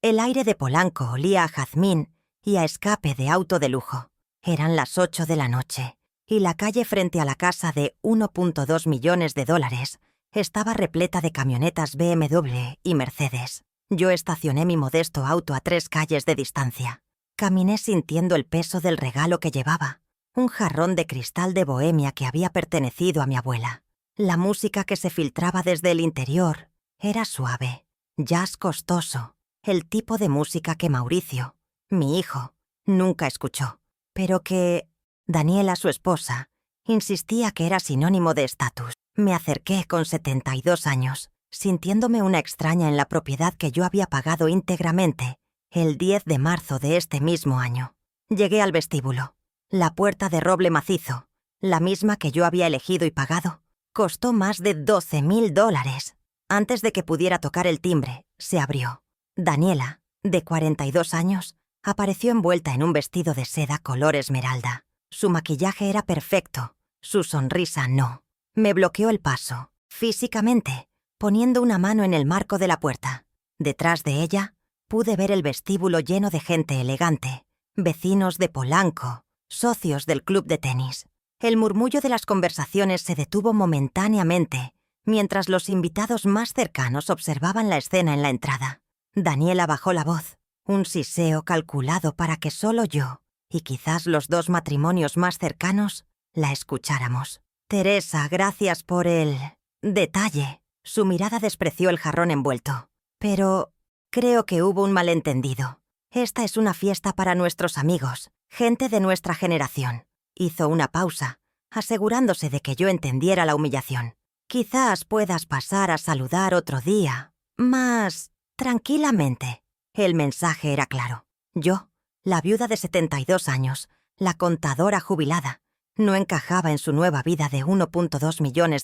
El aire de Polanco olía a jazmín y a escape de auto de lujo. Eran las 8 de la noche y la calle frente a la casa de $1.2 millones estaba repleta de camionetas BMW y Mercedes. Yo estacioné mi modesto auto a 3 calles de distancia. Caminé sintiendo el peso del regalo que llevaba, un jarrón de cristal de Bohemia que había pertenecido a mi abuela. La música que se filtraba desde el interior era suave, jazz costoso, el tipo de música que Mauricio, mi hijo, nunca escuchó, pero que Daniela, su esposa, insistía que era sinónimo de estatus. Me acerqué con 72 años, sintiéndome una extraña en la propiedad que yo había pagado íntegramente el 10 de marzo de este mismo año. Llegué al vestíbulo. La puerta de roble macizo, la misma que yo había elegido y pagado, costó más de $12,000. Antes de que pudiera tocar el timbre, se abrió. Daniela, de 42 años, apareció envuelta en un vestido de seda color esmeralda. Su maquillaje era perfecto, su sonrisa no. Me bloqueó el paso, físicamente, poniendo una mano en el marco de la puerta. Detrás de ella, pude ver el vestíbulo lleno de gente elegante, vecinos de Polanco, socios del club de tenis. El murmullo de las conversaciones se detuvo momentáneamente, mientras los invitados más cercanos observaban la escena en la entrada. Daniela bajó la voz, un siseo calculado para que solo yo, y quizás los 2 matrimonios más cercanos, la escucháramos. Teresa, gracias por el detalle. Su mirada despreció el jarrón envuelto. Pero creo que hubo un malentendido. Esta es una fiesta para nuestros amigos, gente de nuestra generación. Hizo una pausa, asegurándose de que yo entendiera la humillación. Quizás puedas pasar a saludar otro día, más tranquilamente. El mensaje era claro. Yo, la viuda de 72 años, la contadora jubilada, no encajaba en su nueva vida de $1.2 millones.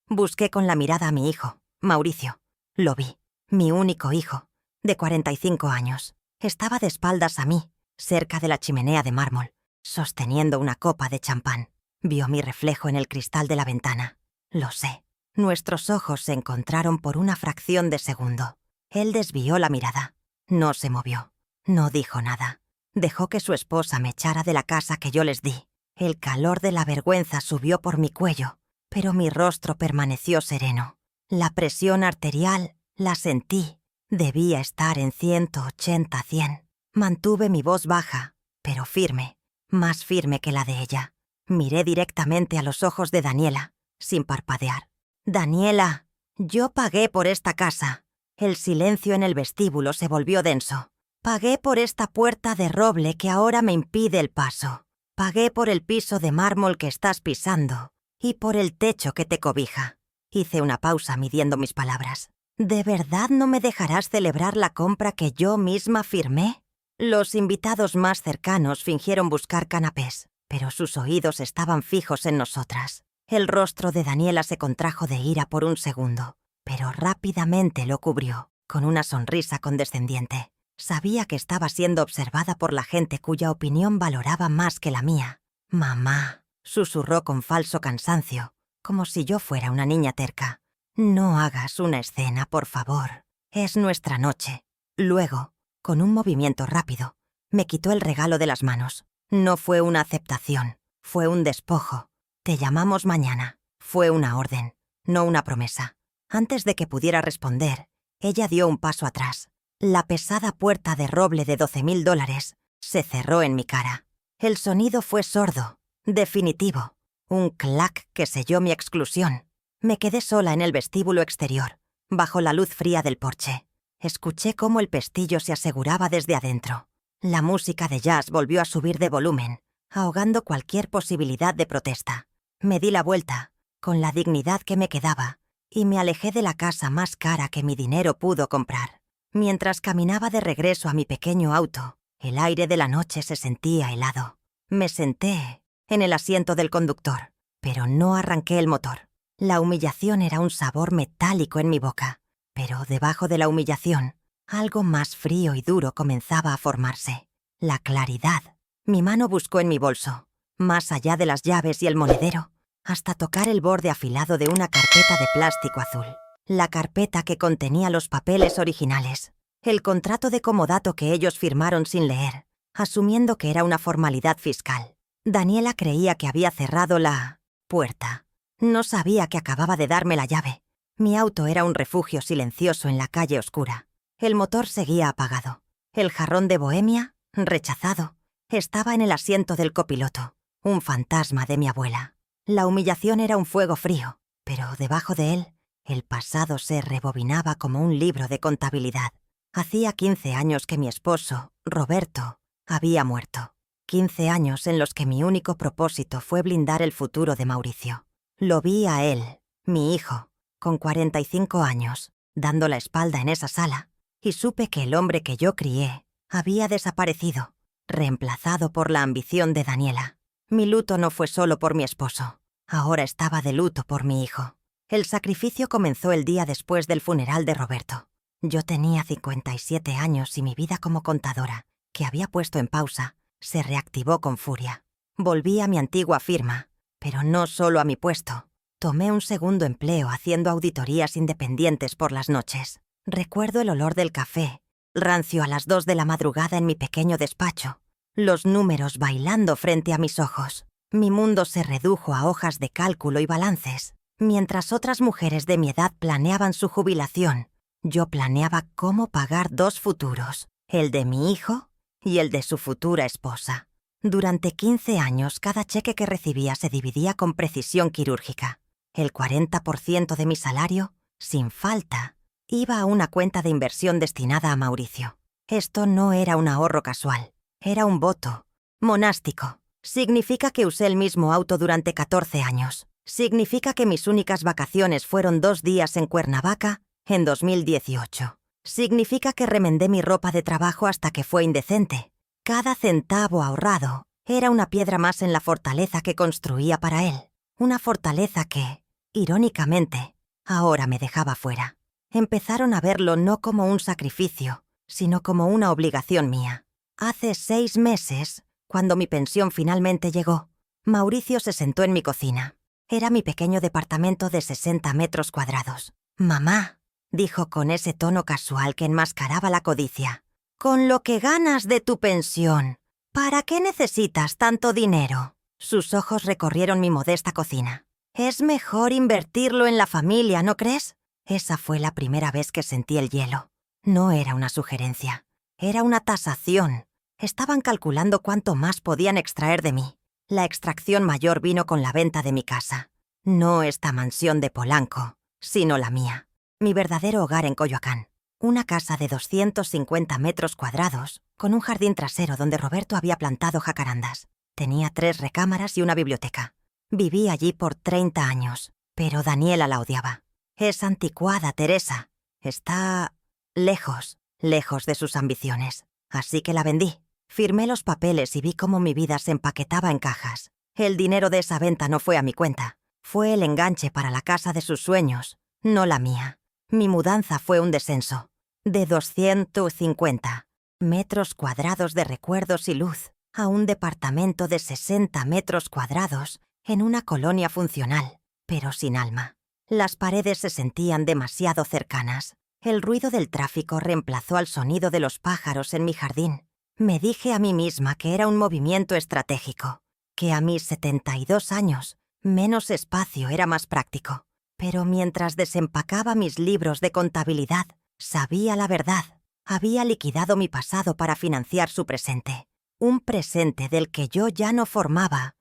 Busqué con la mirada a mi hijo, Mauricio. Lo vi. Mi único hijo, de 45 años. Estaba de espaldas a mí, cerca de la chimenea de mármol, sosteniendo una copa de champán. Vio mi reflejo en el cristal de la ventana. Lo sé. Nuestros ojos se encontraron por una fracción de segundo. Él desvió la mirada. No se movió. No dijo nada. Dejó que su esposa me echara de la casa que yo les di. El calor de la vergüenza subió por mi cuello, pero mi rostro permaneció sereno. La presión arterial la sentí. Debía estar en 180-100. Mantuve mi voz baja, pero firme, más firme que la de ella. Miré directamente a los ojos de Daniela, sin parpadear. «Daniela, yo pagué por esta casa». El silencio en el vestíbulo se volvió denso. «Pagué por esta puerta de roble que ahora me impide el paso. Pagué por el piso de mármol que estás pisando y por el techo que te cobija». Hice una pausa midiendo mis palabras. «¿De verdad no me dejarás celebrar la compra que yo misma firmé?» Los invitados más cercanos fingieron buscar canapés, pero sus oídos estaban fijos en nosotras. El rostro de Daniela se contrajo de ira por un segundo, pero rápidamente lo cubrió, con una sonrisa condescendiente. Sabía que estaba siendo observada por la gente cuya opinión valoraba más que la mía. «Mamá», susurró con falso cansancio, como si yo fuera una niña terca. «No hagas una escena, por favor. Es nuestra noche». Luego, con un movimiento rápido, me quitó el regalo de las manos. No fue una aceptación, fue un despojo. «Te llamamos mañana». Fue una orden, no una promesa. Antes de que pudiera responder, ella dio un paso atrás. La pesada puerta de roble de $12,000 se cerró en mi cara. El sonido fue sordo, definitivo. Un clac que selló mi exclusión. Me quedé sola en el vestíbulo exterior, bajo la luz fría del porche. Escuché cómo el pestillo se aseguraba desde adentro. La música de jazz volvió a subir de volumen, ahogando cualquier posibilidad de protesta. Me di la vuelta, con la dignidad que me quedaba, y me alejé de la casa más cara que mi dinero pudo comprar. Mientras caminaba de regreso a mi pequeño auto, el aire de la noche se sentía helado. Me senté en el asiento del conductor, pero no arranqué el motor. La humillación era un sabor metálico en mi boca, pero debajo de la humillación, algo más frío y duro comenzaba a formarse. La claridad. Mi mano buscó en mi bolso, más allá de las llaves y el monedero, hasta tocar el borde afilado de una carpeta de plástico azul. La carpeta que contenía los papeles originales. El contrato de comodato que ellos firmaron sin leer, asumiendo que era una formalidad fiscal. Daniela creía que había cerrado la puerta. No sabía que acababa de darme la llave. Mi auto era un refugio silencioso en la calle oscura. El motor seguía apagado. El jarrón de Bohemia, rechazado, estaba en el asiento del copiloto, un fantasma de mi abuela. La humillación era un fuego frío, pero debajo de él, el pasado se rebobinaba como un libro de contabilidad. Hacía 15 años que mi esposo, Roberto, había muerto. 15 años en los que mi único propósito fue blindar el futuro de Mauricio. Lo vi a él, mi hijo, con 45 años, dando la espalda en esa sala, y supe que el hombre que yo crié había desaparecido, reemplazado por la ambición de Daniela. Mi luto no fue solo por mi esposo, ahora estaba de luto por mi hijo. El sacrificio comenzó el día después del funeral de Roberto. Yo tenía 57 años y mi vida como contadora, que había puesto en pausa, se reactivó con furia. Volví a mi antigua firma, pero no solo a mi puesto. Tomé un segundo empleo haciendo auditorías independientes por las noches. Recuerdo el olor del café, rancio a las 2 de la madrugada en mi pequeño despacho, los números bailando frente a mis ojos. Mi mundo se redujo a hojas de cálculo y balances. Mientras otras mujeres de mi edad planeaban su jubilación, yo planeaba cómo pagar 2 futuros, el de mi hijo y el de su futura esposa. Durante 15 años, cada cheque que recibía se dividía con precisión quirúrgica. El 40% de mi salario, sin falta, iba a una cuenta de inversión destinada a Mauricio. Esto no era un ahorro casual, era un voto monástico. Significa que usé el mismo auto durante 14 años. Significa que mis únicas vacaciones fueron 2 días en Cuernavaca en 2018. Significa que remendé mi ropa de trabajo hasta que fue indecente. Cada centavo ahorrado era una piedra más en la fortaleza que construía para él. Una fortaleza que, irónicamente, ahora me dejaba fuera. Empezaron a verlo no como un sacrificio, sino como una obligación mía. Hace 6 meses, cuando mi pensión finalmente llegó, Mauricio se sentó en mi cocina. Era mi pequeño departamento de 60 metros cuadrados. «Mamá», dijo con ese tono casual que enmascaraba la codicia, «con lo que ganas de tu pensión, ¿para qué necesitas tanto dinero?» Sus ojos recorrieron mi modesta cocina. «Es mejor invertirlo en la familia, ¿no crees?» Esa fue la primera vez que sentí el hielo. No era una sugerencia, era una tasación. Estaban calculando cuánto más podían extraer de mí. La extracción mayor vino con la venta de mi casa. No esta mansión de Polanco, sino la mía. Mi verdadero hogar en Coyoacán. Una casa de 250 metros cuadrados, con un jardín trasero donde Roberto había plantado jacarandas. Tenía 3 recámaras y una biblioteca. Viví allí por 30 años, pero Daniela la odiaba. Es anticuada, Teresa. Está lejos de sus ambiciones. Así que la vendí. Firmé los papeles y vi cómo mi vida se empaquetaba en cajas. El dinero de esa venta no fue a mi cuenta. Fue el enganche para la casa de sus sueños, no la mía. Mi mudanza fue un descenso. De 250 metros cuadrados de recuerdos y luz a un departamento de 60 metros cuadrados en una colonia funcional, pero sin alma. Las paredes se sentían demasiado cercanas. El ruido del tráfico reemplazó al sonido de los pájaros en mi jardín. Me dije a mí misma que era un movimiento estratégico, que a mis 72 años, menos espacio era más práctico. Pero mientras desempacaba mis libros de contabilidad, sabía la verdad. Había liquidado mi pasado para financiar su presente. Un presente del que yo ya no formaba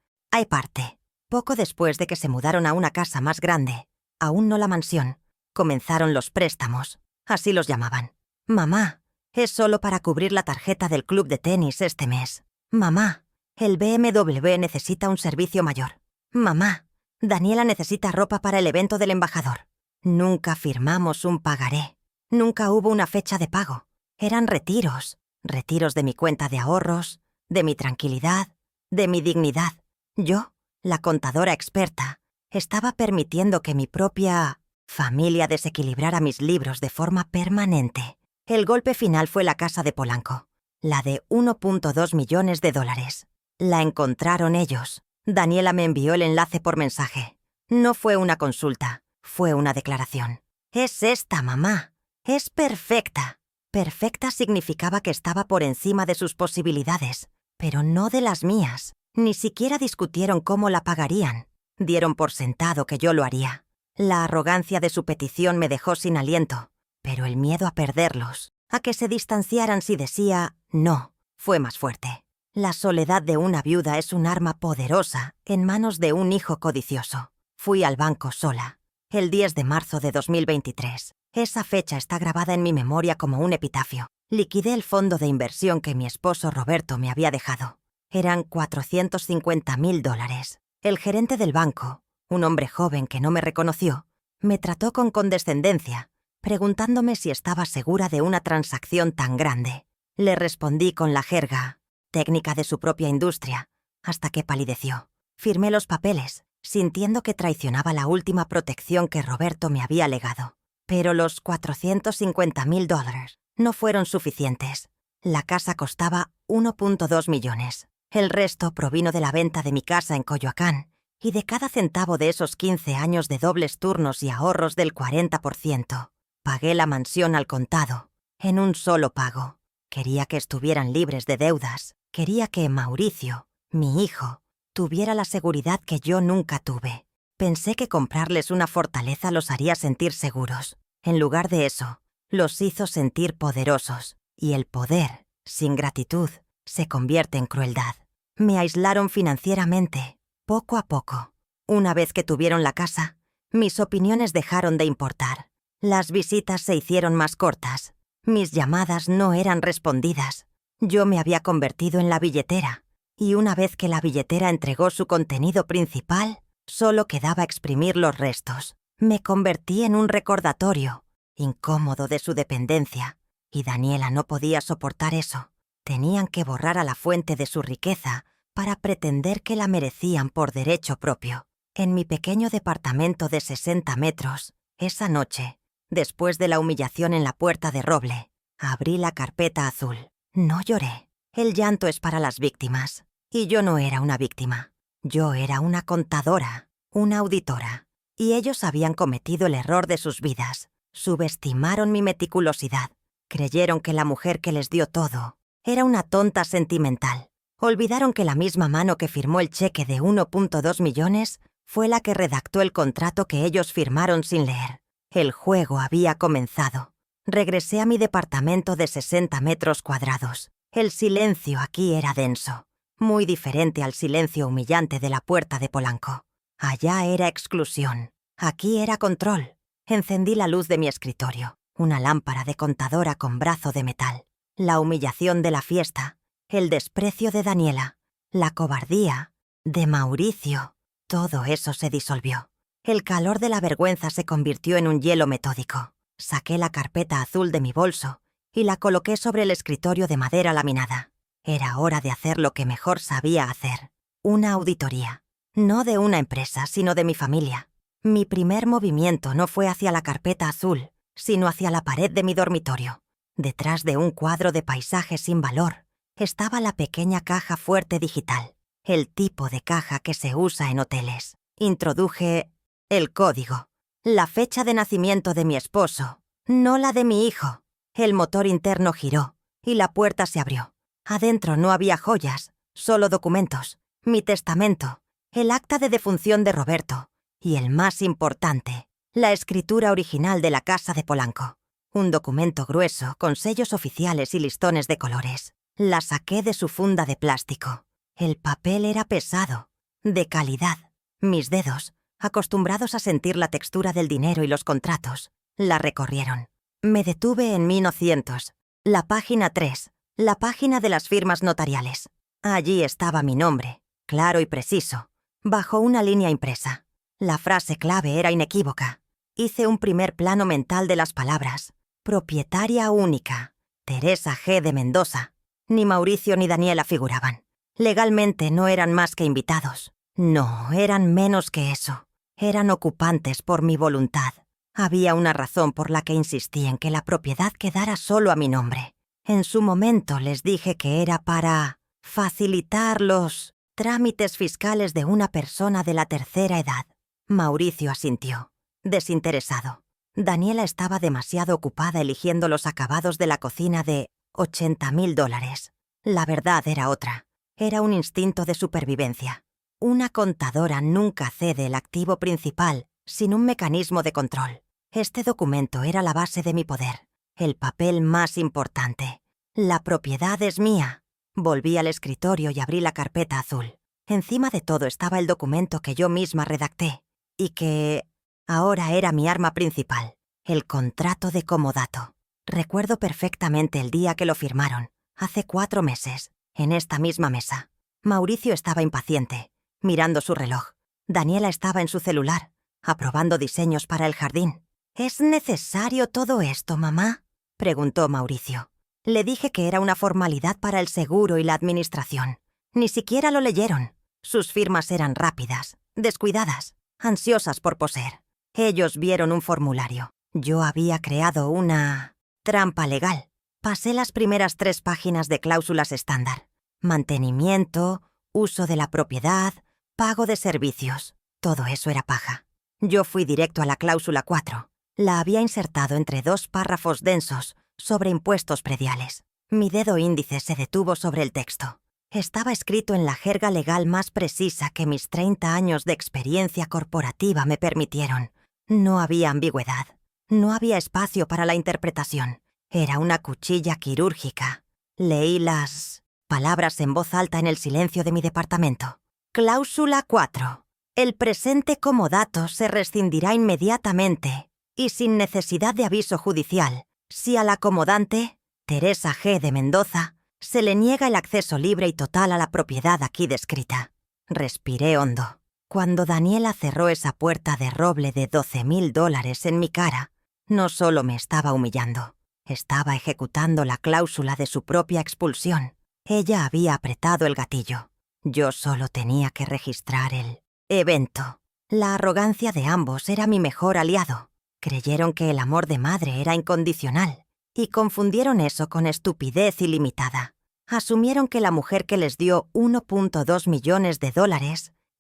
parte. Poco después de que se mudaron a una casa más grande, aún no la mansión, comenzaron los préstamos. Así los llamaban. «Mamá, es solo para cubrir la tarjeta del club de tenis este mes. Mamá, el BMW necesita un servicio mayor. Mamá, Daniela necesita ropa para el evento del embajador». Nunca firmamos un pagaré. Nunca hubo una fecha de pago. Eran retiros. Retiros de mi cuenta de ahorros, de mi tranquilidad, de mi dignidad. Yo, la contadora experta, estaba permitiendo que mi propia familia desequilibrara mis libros de forma permanente. El golpe final fue la casa de Polanco, la de 1.2 millones de dólares. La encontraron ellos. Daniela me envió el enlace por mensaje. No fue una consulta, fue una declaración. «Es esta, mamá. Es perfecta. Perfecta significaba que estaba por encima de sus posibilidades, pero no de las mías. Ni siquiera discutieron cómo la pagarían. Dieron por sentado que yo lo haría. La arrogancia de su petición me dejó sin aliento, pero el miedo a perderlos, a que se distanciaran si decía no, fue más fuerte. La soledad de una viuda es un arma poderosa en manos de un hijo codicioso. Fui al banco sola. El 10 de marzo de 2023. Esa fecha está grabada en mi memoria como un epitafio. Liquidé el fondo de inversión que mi esposo Roberto me había dejado. Eran $450,000. El gerente del banco, un hombre joven que no me reconoció, me trató con condescendencia, preguntándome si estaba segura de una transacción tan grande. Le respondí con la jerga, técnica de su propia industria, hasta que palideció. Firmé los papeles, sintiendo que traicionaba la última protección que Roberto me había legado. Pero los $450,000 no fueron suficientes. La casa costaba 1.2 millones. El resto provino de la venta de mi casa en Coyoacán y de cada centavo de esos 15 años de dobles turnos y ahorros del 40%. Pagué la mansión al contado, en un solo pago. Quería que estuvieran libres de deudas. Quería que Mauricio, mi hijo, tuviera la seguridad que yo nunca tuve. Pensé que comprarles una fortaleza los haría sentir seguros. En lugar de eso, los hizo sentir poderosos. Y el poder, sin gratitud, se convierte en crueldad. Me aislaron financieramente, poco a poco. Una vez que tuvieron la casa, mis opiniones dejaron de importar. Las visitas se hicieron más cortas. Mis llamadas no eran respondidas. Yo me había convertido en la billetera, y una vez que la billetera entregó su contenido principal, solo quedaba exprimir los restos. Me convertí en un recordatorio, incómodo de su dependencia, y Daniela no podía soportar eso. Tenían que borrar a la fuente de su riqueza para pretender que la merecían por derecho propio. En mi pequeño departamento de 60 metros, esa noche, después de la humillación en la puerta de roble, abrí la carpeta azul. No lloré. El llanto es para las víctimas. Y yo no era una víctima. Yo era una contadora, una auditora. Y ellos habían cometido el error de sus vidas. Subestimaron mi meticulosidad. Creyeron que la mujer que les dio todo era una tonta sentimental. Olvidaron que la misma mano que firmó el cheque de 1.2 millones fue la que redactó el contrato que ellos firmaron sin leer. El juego había comenzado. Regresé a mi departamento de 60 metros cuadrados. El silencio aquí era denso, muy diferente al silencio humillante de la puerta de Polanco. Allá era exclusión, aquí era control. Encendí la luz de mi escritorio, una lámpara de contadora con brazo de metal. La humillación de la fiesta, el desprecio de Daniela, la cobardía de Mauricio, todo eso se disolvió. El calor de la vergüenza se convirtió en un hielo metódico. Saqué la carpeta azul de mi bolso y la coloqué sobre el escritorio de madera laminada. Era hora de hacer lo que mejor sabía hacer, una auditoría. No de una empresa, sino de mi familia. Mi primer movimiento no fue hacia la carpeta azul, sino hacia la pared de mi dormitorio. Detrás de un cuadro de paisaje sin valor, estaba la pequeña caja fuerte digital, el tipo de caja que se usa en hoteles. Introduje el código, la fecha de nacimiento de mi esposo, no la de mi hijo. El motor interno giró y la puerta se abrió. Adentro no había joyas, solo documentos, mi testamento, el acta de defunción de Roberto y el más importante, la escritura original de la casa de Polanco. Un documento grueso con sellos oficiales y listones de colores. La saqué de su funda de plástico. El papel era pesado, de calidad. Mis dedos, acostumbrados a sentir la textura del dinero y los contratos, la recorrieron. Me detuve en 1900, la página 3, la página de las firmas notariales. Allí estaba mi nombre, claro y preciso, bajo una línea impresa. La frase clave era inequívoca. Hice un primer plano mental de las palabras. Propietaria única, Teresa G. de Mendoza. Ni Mauricio ni Daniela figuraban. Legalmente no eran más que invitados. No, eran menos que eso. Eran ocupantes por mi voluntad. Había una razón por la que insistí en que la propiedad quedara solo a mi nombre. En su momento les dije que era para facilitar los trámites fiscales de una persona de la tercera edad. Mauricio asintió, desinteresado. Daniela estaba demasiado ocupada eligiendo los acabados de la cocina de $80,000. La verdad era otra. Era un instinto de supervivencia. Una contadora nunca cede el activo principal sin un mecanismo de control. Este documento era la base de mi poder, el papel más importante. La propiedad es mía. Volví al escritorio y abrí la carpeta azul. Encima de todo estaba el documento que yo misma redacté y que ahora era mi arma principal, el contrato de comodato. Recuerdo perfectamente el día que lo firmaron, hace 4 meses, en esta misma mesa. Mauricio estaba impaciente, mirando su reloj. Daniela estaba en su celular, aprobando diseños para el jardín. ¿Es necesario todo esto, mamá?, preguntó Mauricio. Le dije que era una formalidad para el seguro y la administración. Ni siquiera lo leyeron. Sus firmas eran rápidas, descuidadas, ansiosas por poseer. Ellos vieron un formulario. Yo había creado una trampa legal. Pasé las primeras 3 páginas de cláusulas estándar. Mantenimiento, uso de la propiedad, pago de servicios. Todo eso era paja. Yo fui directo a la cláusula 4. La había insertado entre 2 párrafos densos sobre impuestos prediales. Mi dedo índice se detuvo sobre el texto. Estaba escrito en la jerga legal más precisa que mis 30 años de experiencia corporativa me permitieron. No había ambigüedad. No había espacio para la interpretación. Era una cuchilla quirúrgica. Leí las palabras en voz alta en el silencio de mi departamento. Cláusula 4. El presente comodato se rescindirá inmediatamente y sin necesidad de aviso judicial si al acomodante, Teresa G. de Mendoza, se le niega el acceso libre y total a la propiedad aquí descrita. Respiré hondo. Cuando Daniela cerró esa puerta de roble de $12,000 en mi cara, no solo me estaba humillando, estaba ejecutando la cláusula de su propia expulsión. Ella había apretado el gatillo. Yo solo tenía que registrar el evento. La arrogancia de ambos era mi mejor aliado. Creyeron que el amor de madre era incondicional y confundieron eso con estupidez ilimitada. Asumieron que la mujer que les dio $1.2 millones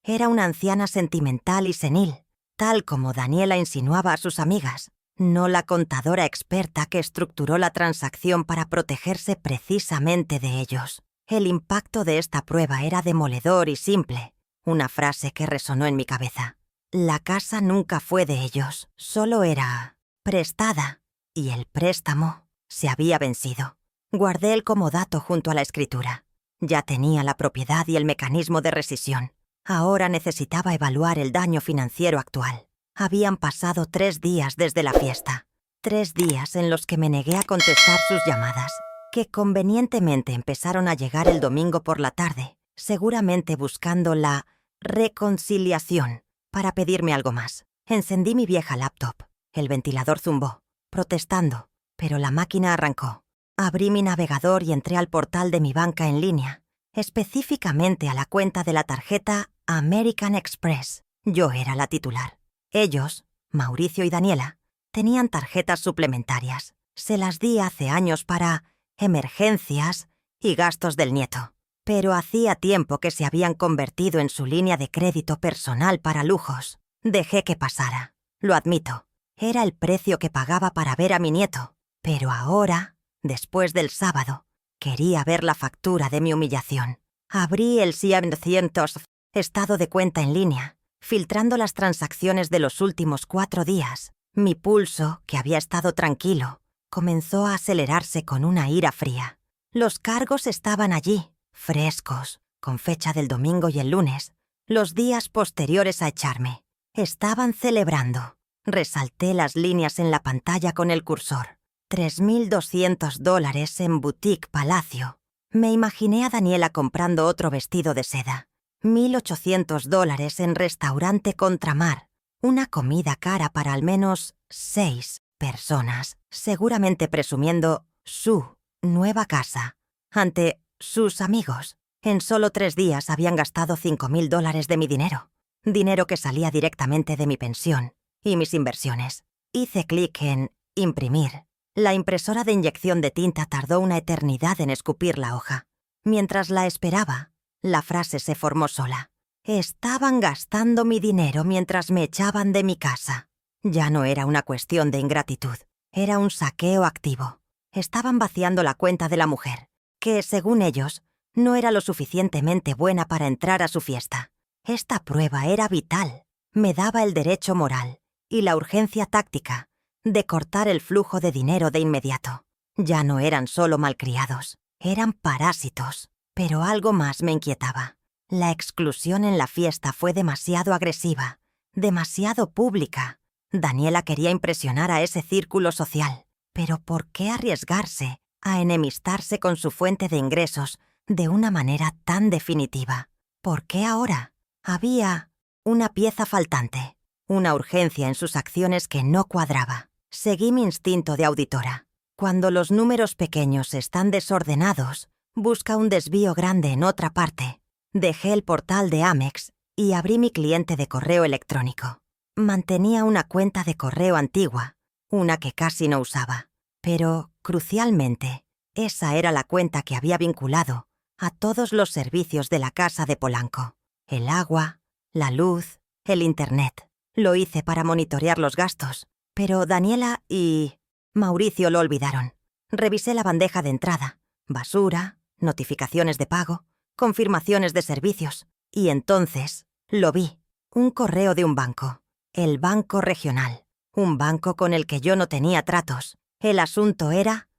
era una anciana sentimental y senil, tal como Daniela insinuaba a sus amigas, no la contadora experta que estructuró la transacción para protegerse precisamente de ellos. El impacto de esta prueba era demoledor y simple, una frase que resonó en mi cabeza. La casa nunca fue de ellos, solo era prestada, y el préstamo se había vencido. Guardé el comodato junto a la escritura. Ya tenía la propiedad y el mecanismo de rescisión. Ahora necesitaba evaluar el daño financiero actual. Habían pasado 3 días desde la fiesta. 3 días en los que me negué a contestar sus llamadas, que convenientemente empezaron a llegar el domingo por la tarde, seguramente buscando la reconciliación para pedirme algo más. Encendí mi vieja laptop. El ventilador zumbó, protestando, pero la máquina arrancó. Abrí mi navegador y entré al portal de mi banca en línea, específicamente a la cuenta de la tarjeta American Express. Yo era la titular. Ellos, Mauricio y Daniela, tenían tarjetas suplementarias. Se las di hace años para emergencias y gastos del nieto. Pero hacía tiempo que se habían convertido en su línea de crédito personal para lujos. Dejé que pasara. Lo admito. Era el precio que pagaba para ver a mi nieto. Pero ahora, después del sábado, quería ver la factura de mi humillación. Abrí el 700 estado de cuenta en línea, filtrando las transacciones de los últimos 4 días. Mi pulso, que había estado tranquilo, comenzó a acelerarse con una ira fría. Los cargos estaban allí, frescos, con fecha del domingo y el lunes, los días posteriores a echarme. Estaban celebrando. Resalté las líneas en la pantalla con el cursor. $3,200 en Boutique Palacio. Me imaginé a Daniela comprando otro vestido de seda. $1,800 en Restaurante Contramar. Una comida cara para al menos 6 personas, seguramente presumiendo su nueva casa ante sus amigos. En solo 3 días habían gastado $5,000 de mi dinero. Dinero que salía directamente de mi pensión y mis inversiones. Hice clic en imprimir. La impresora de inyección de tinta tardó una eternidad en escupir la hoja. Mientras la esperaba, la frase se formó sola. Estaban gastando mi dinero mientras me echaban de mi casa. Ya no era una cuestión de ingratitud, era un saqueo activo. Estaban vaciando la cuenta de la mujer, que, según ellos, no era lo suficientemente buena para entrar a su fiesta. Esta prueba era vital. Me daba el derecho moral y la urgencia táctica de cortar el flujo de dinero de inmediato. Ya no eran solo malcriados, eran parásitos. Pero algo más me inquietaba. La exclusión en la fiesta fue demasiado agresiva, demasiado pública. Daniela quería impresionar a ese círculo social. Pero ¿por qué arriesgarse a enemistarse con su fuente de ingresos de una manera tan definitiva? ¿Por qué ahora? Había una pieza faltante, una urgencia en sus acciones que no cuadraba. Seguí mi instinto de auditora. Cuando los números pequeños están desordenados, busca un desvío grande en otra parte. Dejé el portal de Amex y abrí mi cliente de correo electrónico. Mantenía una cuenta de correo antigua, una que casi no usaba. Pero, crucialmente, esa era la cuenta que había vinculado a todos los servicios de la casa de Polanco. El agua, la luz, el internet. Lo hice para monitorear los gastos, pero Daniela y Mauricio lo olvidaron. Revisé la bandeja de entrada, basura, notificaciones de pago, confirmaciones de servicios. Y entonces lo vi. Un correo de un banco. El Banco Regional. Un banco con el que yo no tenía tratos. El asunto era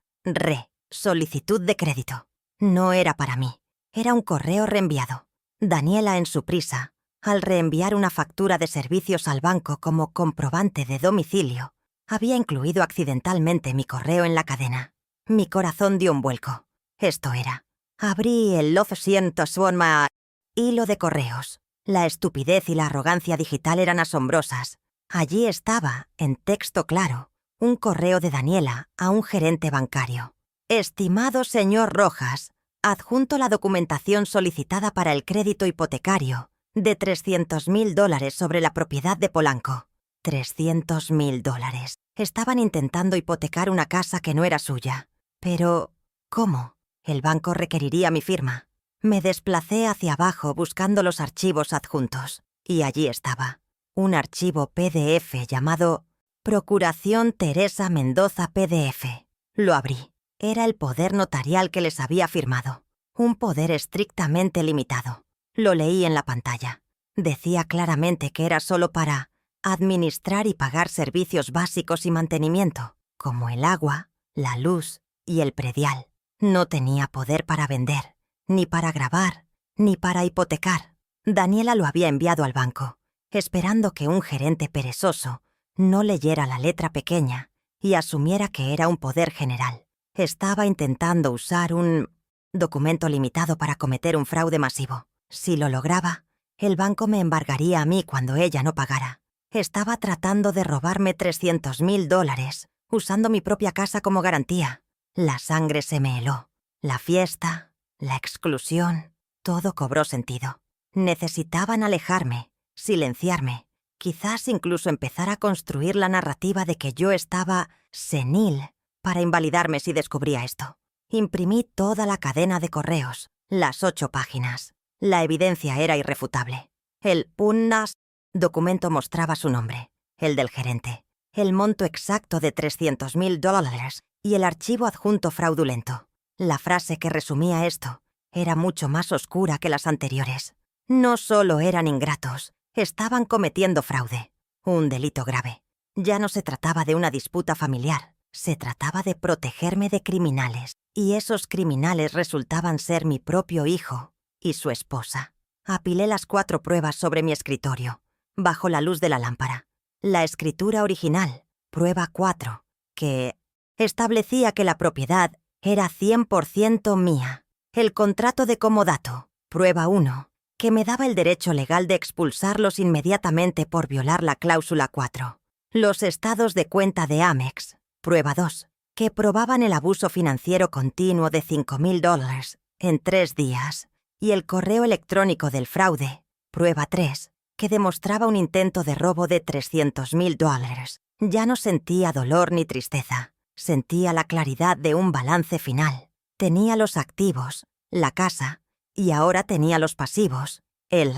solicitud de crédito. No era para mí. Era un correo reenviado. Daniela, en su prisa, al reenviar una factura de servicios al banco como comprobante de domicilio, había incluido accidentalmente mi correo en la cadena. Mi corazón dio un vuelco. Esto era. Abrí el Love Siento Suonma hilo de correos. La estupidez y la arrogancia digital eran asombrosas. Allí estaba, en texto claro, un correo de Daniela a un gerente bancario. Estimado señor Rojas, adjunto la documentación solicitada para el crédito hipotecario de $300.000 sobre la propiedad de Polanco. $300.000. Estaban intentando hipotecar una casa que no era suya. Pero, ¿cómo? El banco requeriría mi firma. Me desplacé hacia abajo buscando los archivos adjuntos. Y allí estaba. Un archivo PDF llamado Procuración Teresa Mendoza PDF. Lo abrí. Era el poder notarial que les había firmado. Un poder estrictamente limitado. Lo leí en la pantalla. Decía claramente que era solo para administrar y pagar servicios básicos y mantenimiento, como el agua, la luz y el predial. No tenía poder para vender, ni para grabar, ni para hipotecar. Daniela lo había enviado al banco, esperando que un gerente perezoso no leyera la letra pequeña y asumiera que era un poder general. Estaba intentando usar un documento limitado para cometer un fraude masivo. Si lo lograba, el banco me embargaría a mí cuando ella no pagara. Estaba tratando de robarme $300.000, usando mi propia casa como garantía. La sangre se me heló. La fiesta, la exclusión, todo cobró sentido. Necesitaban alejarme, silenciarme, quizás incluso empezar a construir la narrativa de que yo estaba senil para invalidarme si descubría esto. Imprimí toda la cadena de correos, las 8 páginas. La evidencia era irrefutable. El PUNAS documento mostraba su nombre, el del gerente, el monto exacto de $300.000 y el archivo adjunto fraudulento. La frase que resumía esto era mucho más oscura que las anteriores. No solo eran ingratos, estaban cometiendo fraude, un delito grave. Ya no se trataba de una disputa familiar, se trataba de protegerme de criminales, y esos criminales resultaban ser mi propio hijo y su esposa. Apilé las 4 pruebas sobre mi escritorio, bajo la luz de la lámpara. La escritura original, prueba 4, que establecía que la propiedad era 100% mía. El contrato de comodato, prueba 1, que me daba el derecho legal de expulsarlos inmediatamente por violar la cláusula 4. Los estados de cuenta de Amex, prueba 2, que probaban el abuso financiero continuo de $5.000 en 3 días. Y el correo electrónico del fraude, prueba 3, que demostraba un intento de robo de $300.000. Ya no sentía dolor ni tristeza, sentía la claridad de un balance final. Tenía los activos, la casa, y ahora tenía los pasivos, el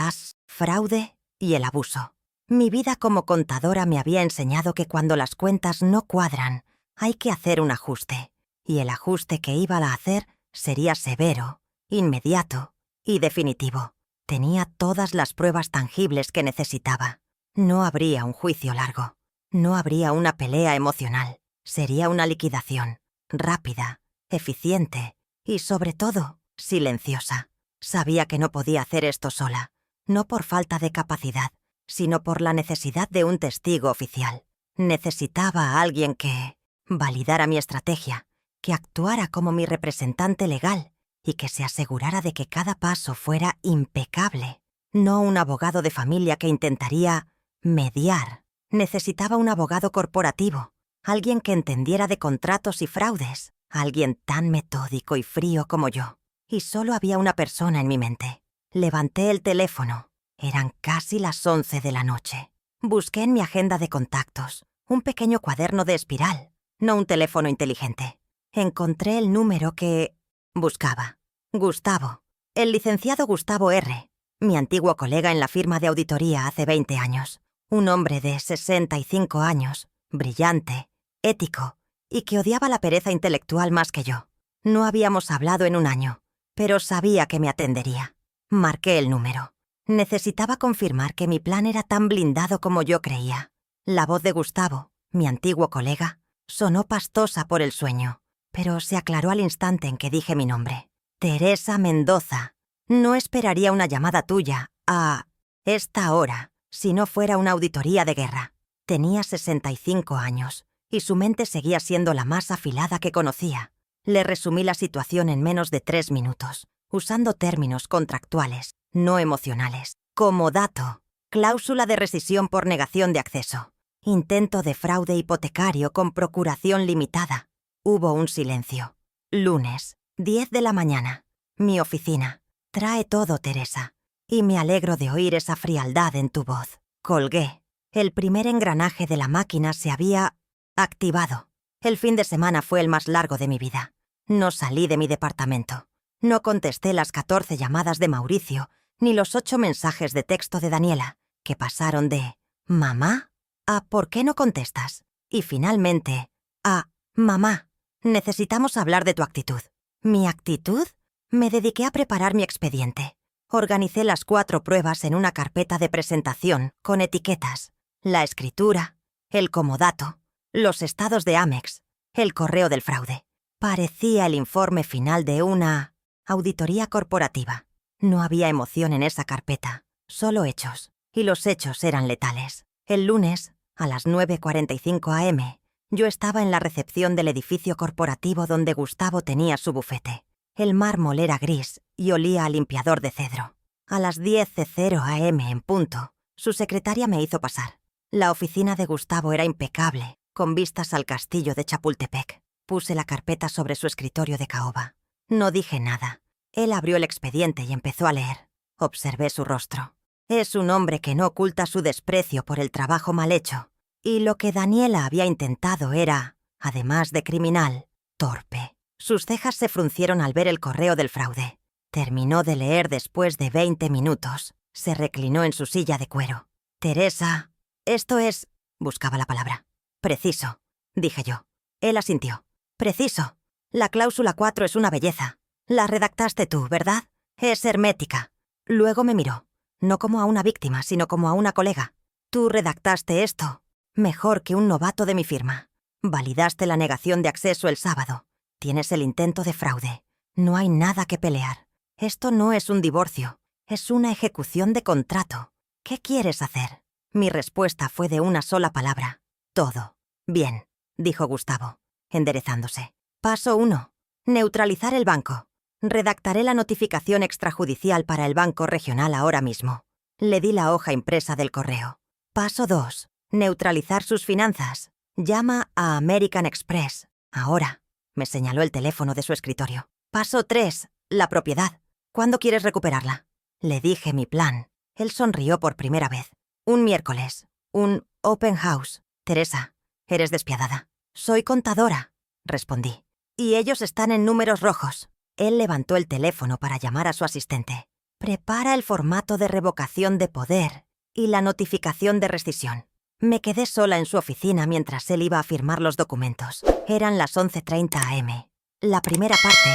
fraude y el abuso. Mi vida como contadora me había enseñado que cuando las cuentas no cuadran, hay que hacer un ajuste. Y el ajuste que iba a hacer sería severo, inmediato y definitivo. Tenía todas las pruebas tangibles que necesitaba. No habría un juicio largo. No habría una pelea emocional. Sería una liquidación, rápida, eficiente y, sobre todo, silenciosa. Sabía que no podía hacer esto sola, no por falta de capacidad, sino por la necesidad de un testigo oficial. Necesitaba a alguien que validara mi estrategia, que actuara como mi representante legal y que se asegurara de que cada paso fuera impecable. No un abogado de familia que intentaría mediar. Necesitaba un abogado corporativo, alguien que entendiera de contratos y fraudes, alguien tan metódico y frío como yo. Y solo había una persona en mi mente. Levanté el teléfono. Eran casi las 11 de la noche. Busqué en mi agenda de contactos un pequeño cuaderno de espiral, no un teléfono inteligente. Encontré el número que buscaba. Gustavo. El licenciado Gustavo R., mi antiguo colega en la firma de auditoría hace 20 años. Un hombre de 65 años, brillante, ético, y que odiaba la pereza intelectual más que yo. No habíamos hablado en un año, pero sabía que me atendería. Marqué el número. Necesitaba confirmar que mi plan era tan blindado como yo creía. La voz de Gustavo, mi antiguo colega, sonó pastosa por el sueño, pero se aclaró al instante en que dije mi nombre. Teresa Mendoza. No esperaría una llamada tuya a esta hora si no fuera una auditoría de guerra. Tenía 65 años y su mente seguía siendo la más afilada que conocía. Le resumí la situación en menos de 3 minutos, usando términos contractuales, no emocionales. Comodato, cláusula de rescisión por negación de acceso, intento de fraude hipotecario con procuración limitada. Hubo un silencio. Lunes, 10 de la mañana. Mi oficina. Trae todo, Teresa. Y me alegro de oír esa frialdad en tu voz. Colgué. El primer engranaje de la máquina se había activado. El fin de semana fue el más largo de mi vida. No salí de mi departamento. No contesté las 14 llamadas de Mauricio, ni los 8 mensajes de texto de Daniela, que pasaron de «¿Mamá?» a «¿Por qué no contestas?» y finalmente a «Mamá, necesitamos hablar de tu actitud». ¿Mi actitud? Me dediqué a preparar mi expediente. Organicé las 4 pruebas en una carpeta de presentación con etiquetas. La escritura, el comodato, los estados de Amex, el correo del fraude. Parecía el informe final de una auditoría corporativa. No había emoción en esa carpeta, solo hechos. Y los hechos eran letales. El lunes, a las 9:45 am, yo estaba en la recepción del edificio corporativo donde Gustavo tenía su bufete. El mármol era gris y olía a limpiador de cedro. A las 10:00 am en punto, su secretaria me hizo pasar. La oficina de Gustavo era impecable, con vistas al castillo de Chapultepec. Puse la carpeta sobre su escritorio de caoba. No dije nada. Él abrió el expediente y empezó a leer. Observé su rostro. Es un hombre que no oculta su desprecio por el trabajo mal hecho. Y lo que Daniela había intentado era, además de criminal, torpe. Sus cejas se fruncieron al ver el correo del fraude. Terminó de leer después de 20 minutos. Se reclinó en su silla de cuero. «Teresa, esto es...» buscaba la palabra. «Preciso», dije yo. Él asintió. «Preciso. La cláusula 4 es una belleza. La redactaste tú, ¿verdad? Es hermética». Luego me miró. No como a una víctima, sino como a una colega. «Tú redactaste esto. Mejor que un novato de mi firma. Validaste la negación de acceso el sábado. Tienes el intento de fraude. No hay nada que pelear. Esto no es un divorcio. Es una ejecución de contrato. ¿Qué quieres hacer?» Mi respuesta fue de una sola palabra. «Todo». «Bien», dijo Gustavo, enderezándose. Paso 1. Neutralizar el banco. Redactaré la notificación extrajudicial para el banco regional ahora mismo. Le di la hoja impresa del correo. Paso 2. Neutralizar sus finanzas. Llama a American Express. Ahora. Me señaló el teléfono de su escritorio. Paso 3. La propiedad. ¿Cuándo quieres recuperarla? Le dije mi plan. Él sonrió por primera vez. Un miércoles. Un open house. Teresa, eres despiadada. Soy contadora, respondí. Y ellos están en números rojos. Él levantó el teléfono para llamar a su asistente. Prepara el formato de revocación de poder y la notificación de rescisión. Me quedé sola en su oficina mientras él iba a firmar los documentos. Eran las 11:30 am. La primera parte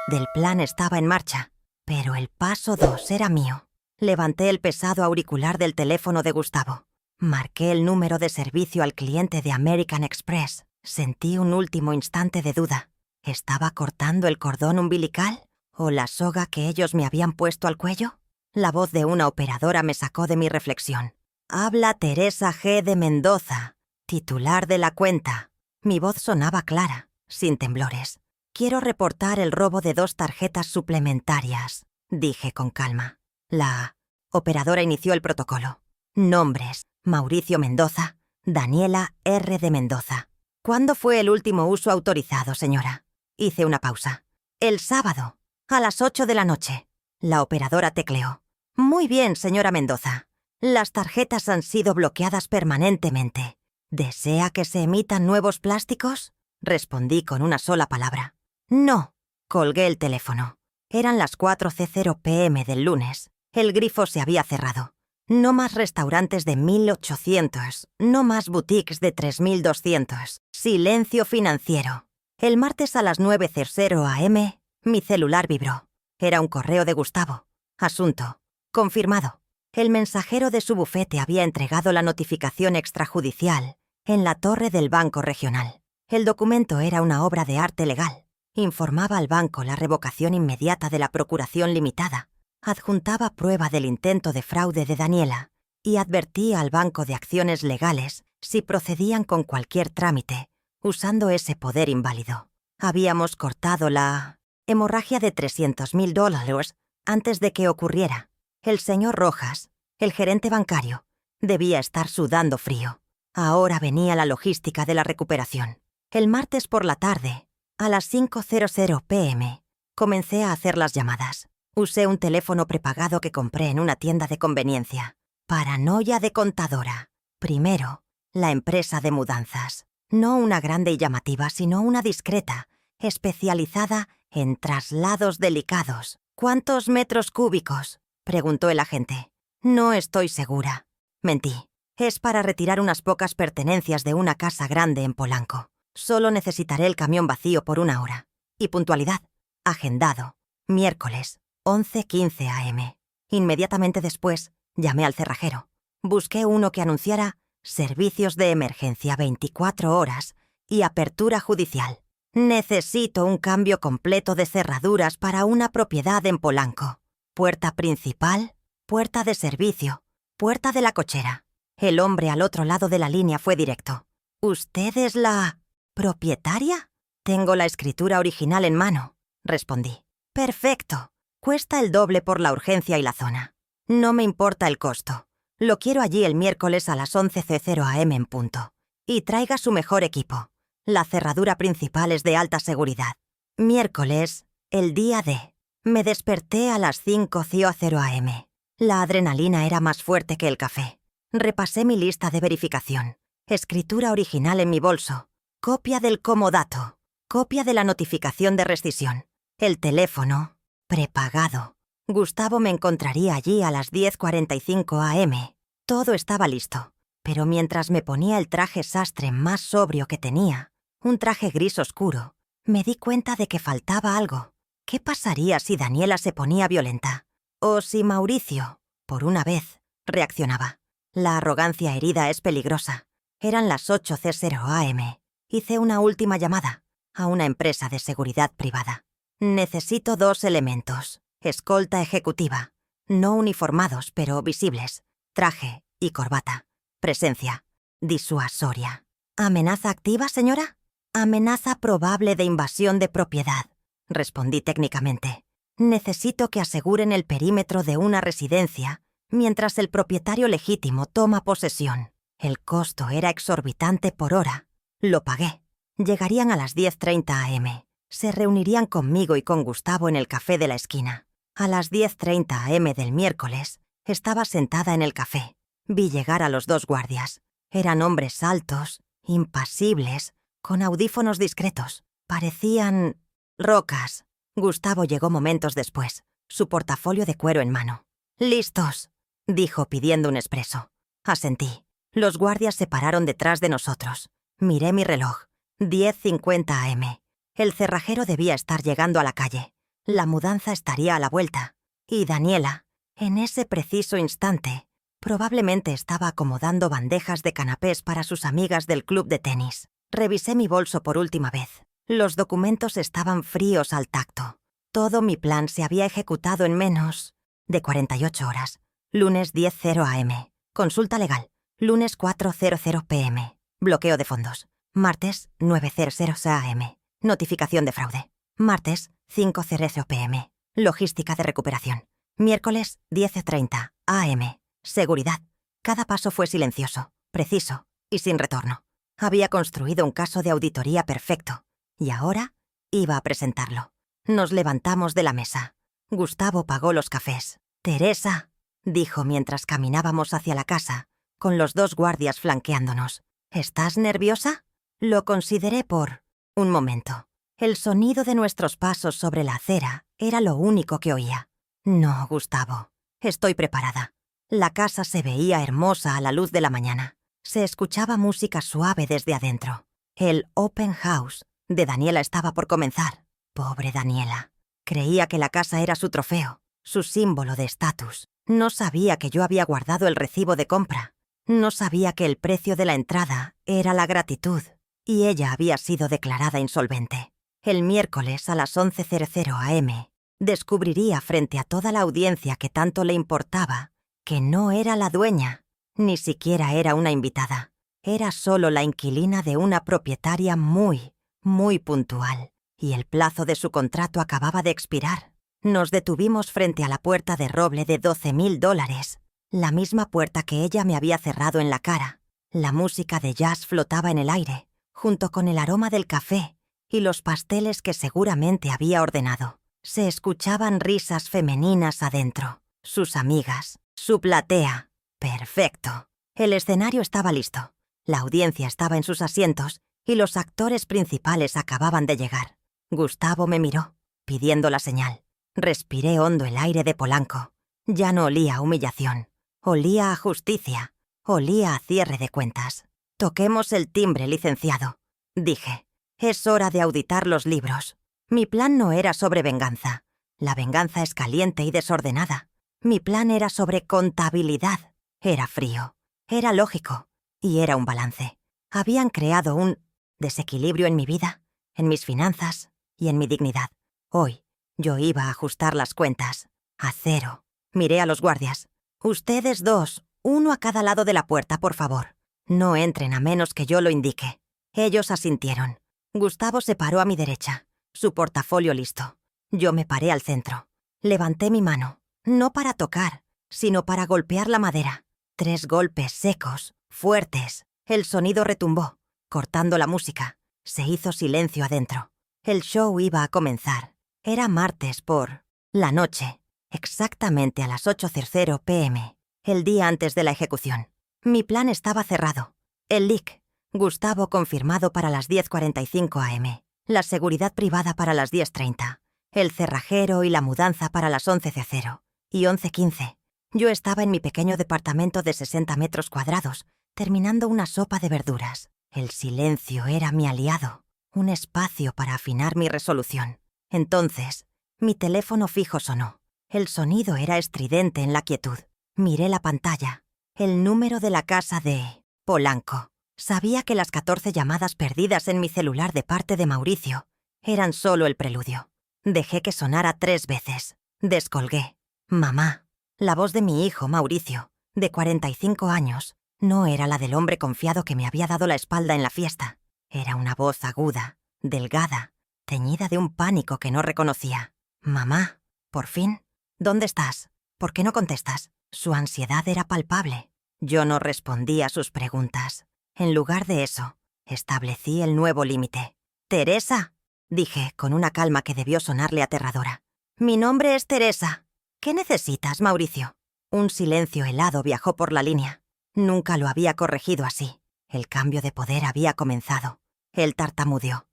del plan estaba en marcha, pero el paso 2 era mío. Levanté el pesado auricular del teléfono de Gustavo. Marqué el número de servicio al cliente de American Express. Sentí un último instante de duda. ¿Estaba cortando el cordón umbilical o la soga que ellos me habían puesto al cuello? La voz de una operadora me sacó de mi reflexión. «Habla Teresa G. de Mendoza, titular de la cuenta». Mi voz sonaba clara, sin temblores. «Quiero reportar el robo de 2 tarjetas suplementarias», dije con calma. La operadora inició el protocolo. Nombres: Mauricio Mendoza, Daniela R. de Mendoza. ¿Cuándo fue el último uso autorizado, señora? Hice una pausa. El sábado, a las 8 de la noche. La operadora tecleó. Muy bien, señora Mendoza. Las tarjetas han sido bloqueadas permanentemente. ¿Desea que se emitan nuevos plásticos? Respondí con una sola palabra. No. Colgué el teléfono. Eran las 4:00 p.m. del lunes. El grifo se había cerrado. No más restaurantes de 1.800, no más boutiques de 3.200. Silencio financiero. El martes a las 9:00 am, mi celular vibró. Era un correo de Gustavo. Asunto: confirmado. El mensajero de su bufete había entregado la notificación extrajudicial en la torre del banco regional. El documento era una obra de arte legal. Informaba al banco la revocación inmediata de la procuración limitada. Adjuntaba prueba del intento de fraude de Daniela y advertía al banco de acciones legales si procedían con cualquier trámite, usando ese poder inválido. Habíamos cortado la hemorragia de $300,000 antes de que ocurriera. El señor Rojas, el gerente bancario, debía estar sudando frío. Ahora venía la logística de la recuperación. El martes por la tarde, a las 5:00 p.m., comencé a hacer las llamadas. Usé un teléfono prepagado que compré en una tienda de conveniencia. Paranoia de contadora. Primero, la empresa de mudanzas. No una grande y llamativa, sino una discreta, especializada en traslados delicados. ¿Cuántos metros cúbicos?, preguntó el agente. No estoy segura. Mentí. Es para retirar unas pocas pertenencias de una casa grande en Polanco. Solo necesitaré el camión vacío por 1 hora. Y puntualidad. Agendado. Miércoles, 11:15 am. Inmediatamente después, llamé al cerrajero. Busqué uno que anunciara servicios de emergencia 24 horas y apertura judicial. Necesito un cambio completo de cerraduras para una propiedad en Polanco. Puerta principal, puerta de servicio, puerta de la cochera. El hombre al otro lado de la línea fue directo. ¿Usted es la propietaria? Tengo la escritura original en mano, respondí. Perfecto. Cuesta el doble por la urgencia y la zona. No me importa el costo. Lo quiero allí el miércoles a las 11:00 am en punto. Y traiga su mejor equipo. La cerradura principal es de alta seguridad. Miércoles, el día de. Me desperté a las 5:00 am. La adrenalina era más fuerte que el café. Repasé mi lista de verificación. Escritura original en mi bolso. Copia del comodato. Copia de la notificación de rescisión. El teléfono, prepagado. Gustavo me encontraría allí a las 10:45 am. Todo estaba listo. Pero mientras me ponía el traje sastre más sobrio que tenía, un traje gris oscuro, me di cuenta de que faltaba algo. ¿Qué pasaría si Daniela se ponía violenta? O si Mauricio, por una vez, reaccionaba. La arrogancia herida es peligrosa. Eran las 8:00 am. Hice una última llamada a una empresa de seguridad privada. Necesito 2 elementos. Escolta ejecutiva. No uniformados, pero visibles. Traje y corbata. Presencia. Disuasoria. ¿Amenaza activa, señora? Amenaza probable de invasión de propiedad, respondí técnicamente. Necesito que aseguren el perímetro de una residencia mientras el propietario legítimo toma posesión. El costo era exorbitante por hora. Lo pagué. Llegarían a las 10:30 am. Se reunirían conmigo y con Gustavo en el café de la esquina. A las 10:30 am del miércoles, estaba sentada en el café. Vi llegar a los 2 guardias. Eran hombres altos, impasibles, con audífonos discretos. Parecían rocas. Gustavo llegó momentos después, su portafolio de cuero en mano. «Listos», dijo pidiendo un expreso. Asentí. Los guardias se pararon detrás de nosotros. Miré mi reloj. 10:50 am. El cerrajero debía estar llegando a la calle. La mudanza estaría a la vuelta. Y Daniela, en ese preciso instante, probablemente estaba acomodando bandejas de canapés para sus amigas del club de tenis. Revisé mi bolso por última vez. Los documentos estaban fríos al tacto. Todo mi plan se había ejecutado en menos de 48 horas. Lunes 10:00 am. Consulta legal. Lunes 4:00 pm. Bloqueo de fondos. Martes 9:00 am. Notificación de fraude. Martes 5:00 pm. Logística de recuperación. Miércoles 10:30 am. Seguridad. Cada paso fue silencioso, preciso y sin retorno. Había construido un caso de auditoría perfecto y ahora iba a presentarlo. Nos levantamos de la mesa. Gustavo pagó los cafés. «Teresa», dijo mientras caminábamos hacia la casa, con los 2 guardias flanqueándonos. «¿Estás nerviosa?» Lo consideré por un momento. El sonido de nuestros pasos sobre la acera era lo único que oía. «No, Gustavo. Estoy preparada». La casa se veía hermosa a la luz de la mañana. Se escuchaba música suave desde adentro. El open house de Daniela estaba por comenzar. Pobre Daniela. Creía que la casa era su trofeo, su símbolo de estatus. No sabía que yo había guardado el recibo de compra. No sabía que el precio de la entrada era la gratitud. Y ella había sido declarada insolvente. El miércoles a las 11:00 am descubriría frente a toda la audiencia que tanto le importaba que no era la dueña, ni siquiera era una invitada. Era solo la inquilina de una propietaria muy, muy puntual, y el plazo de su contrato acababa de expirar. Nos detuvimos frente a la puerta de roble de $12,000, la misma puerta que ella me había cerrado en la cara. La música de jazz flotaba en el aire, junto con el aroma del café y los pasteles que seguramente había ordenado. Se escuchaban risas femeninas adentro, sus amigas, su platea. Perfecto. El escenario estaba listo. La audiencia estaba en sus asientos y los actores principales acababan de llegar. Gustavo me miró, pidiendo la señal. Respiré hondo el aire de Polanco. Ya no olía a humillación. Olía a justicia. Olía a cierre de cuentas. «Toquemos el timbre, licenciado», dije. «Es hora de auditar los libros». Mi plan no era sobre venganza. La venganza es caliente y desordenada. Mi plan era sobre contabilidad. Era frío. Era lógico. Y era un balance. Habían creado un desequilibrio en mi vida, en mis finanzas y en mi dignidad. Hoy, yo iba a ajustar las cuentas. A cero. Miré a los guardias. «Ustedes 2, uno a cada lado de la puerta, por favor. No entren a menos que yo lo indique». Ellos asintieron. Gustavo se paró a mi derecha, su portafolio listo. Yo me paré al centro. Levanté mi mano, no para tocar, sino para golpear la madera. 3 golpes secos, fuertes. El sonido retumbó, cortando la música. Se hizo silencio adentro. El show iba a comenzar. Era martes por la noche, exactamente a las 8:00 pm, el día antes de la ejecución. Mi plan estaba cerrado. El leak, Gustavo confirmado para las 10:45 am. La seguridad privada para las 10:30. El cerrajero y la mudanza para las 11:00 y 11:15. Yo estaba en mi pequeño departamento de 60 metros cuadrados, terminando una sopa de verduras. El silencio era mi aliado, un espacio para afinar mi resolución. Entonces, mi teléfono fijo sonó. El sonido era estridente en la quietud. Miré la pantalla. El número de la casa de Polanco. Sabía que las 14 llamadas perdidas en mi celular de parte de Mauricio eran solo el preludio. Dejé que sonara 3 veces. Descolgué. «Mamá». La voz de mi hijo, Mauricio, de 45 años, no era la del hombre confiado que me había dado la espalda en la fiesta. Era una voz aguda, delgada, teñida de un pánico que no reconocía. «Mamá, por fin. ¿Dónde estás? ¿Por qué no contestas?» Su ansiedad era palpable. Yo no respondí a sus preguntas. En lugar de eso, establecí el nuevo límite. «Teresa», dije con una calma que debió sonarle aterradora. «Mi nombre es Teresa. ¿Qué necesitas, Mauricio?» Un silencio helado viajó por la línea. Nunca lo había corregido así. El cambio de poder había comenzado. Él tartamudeó.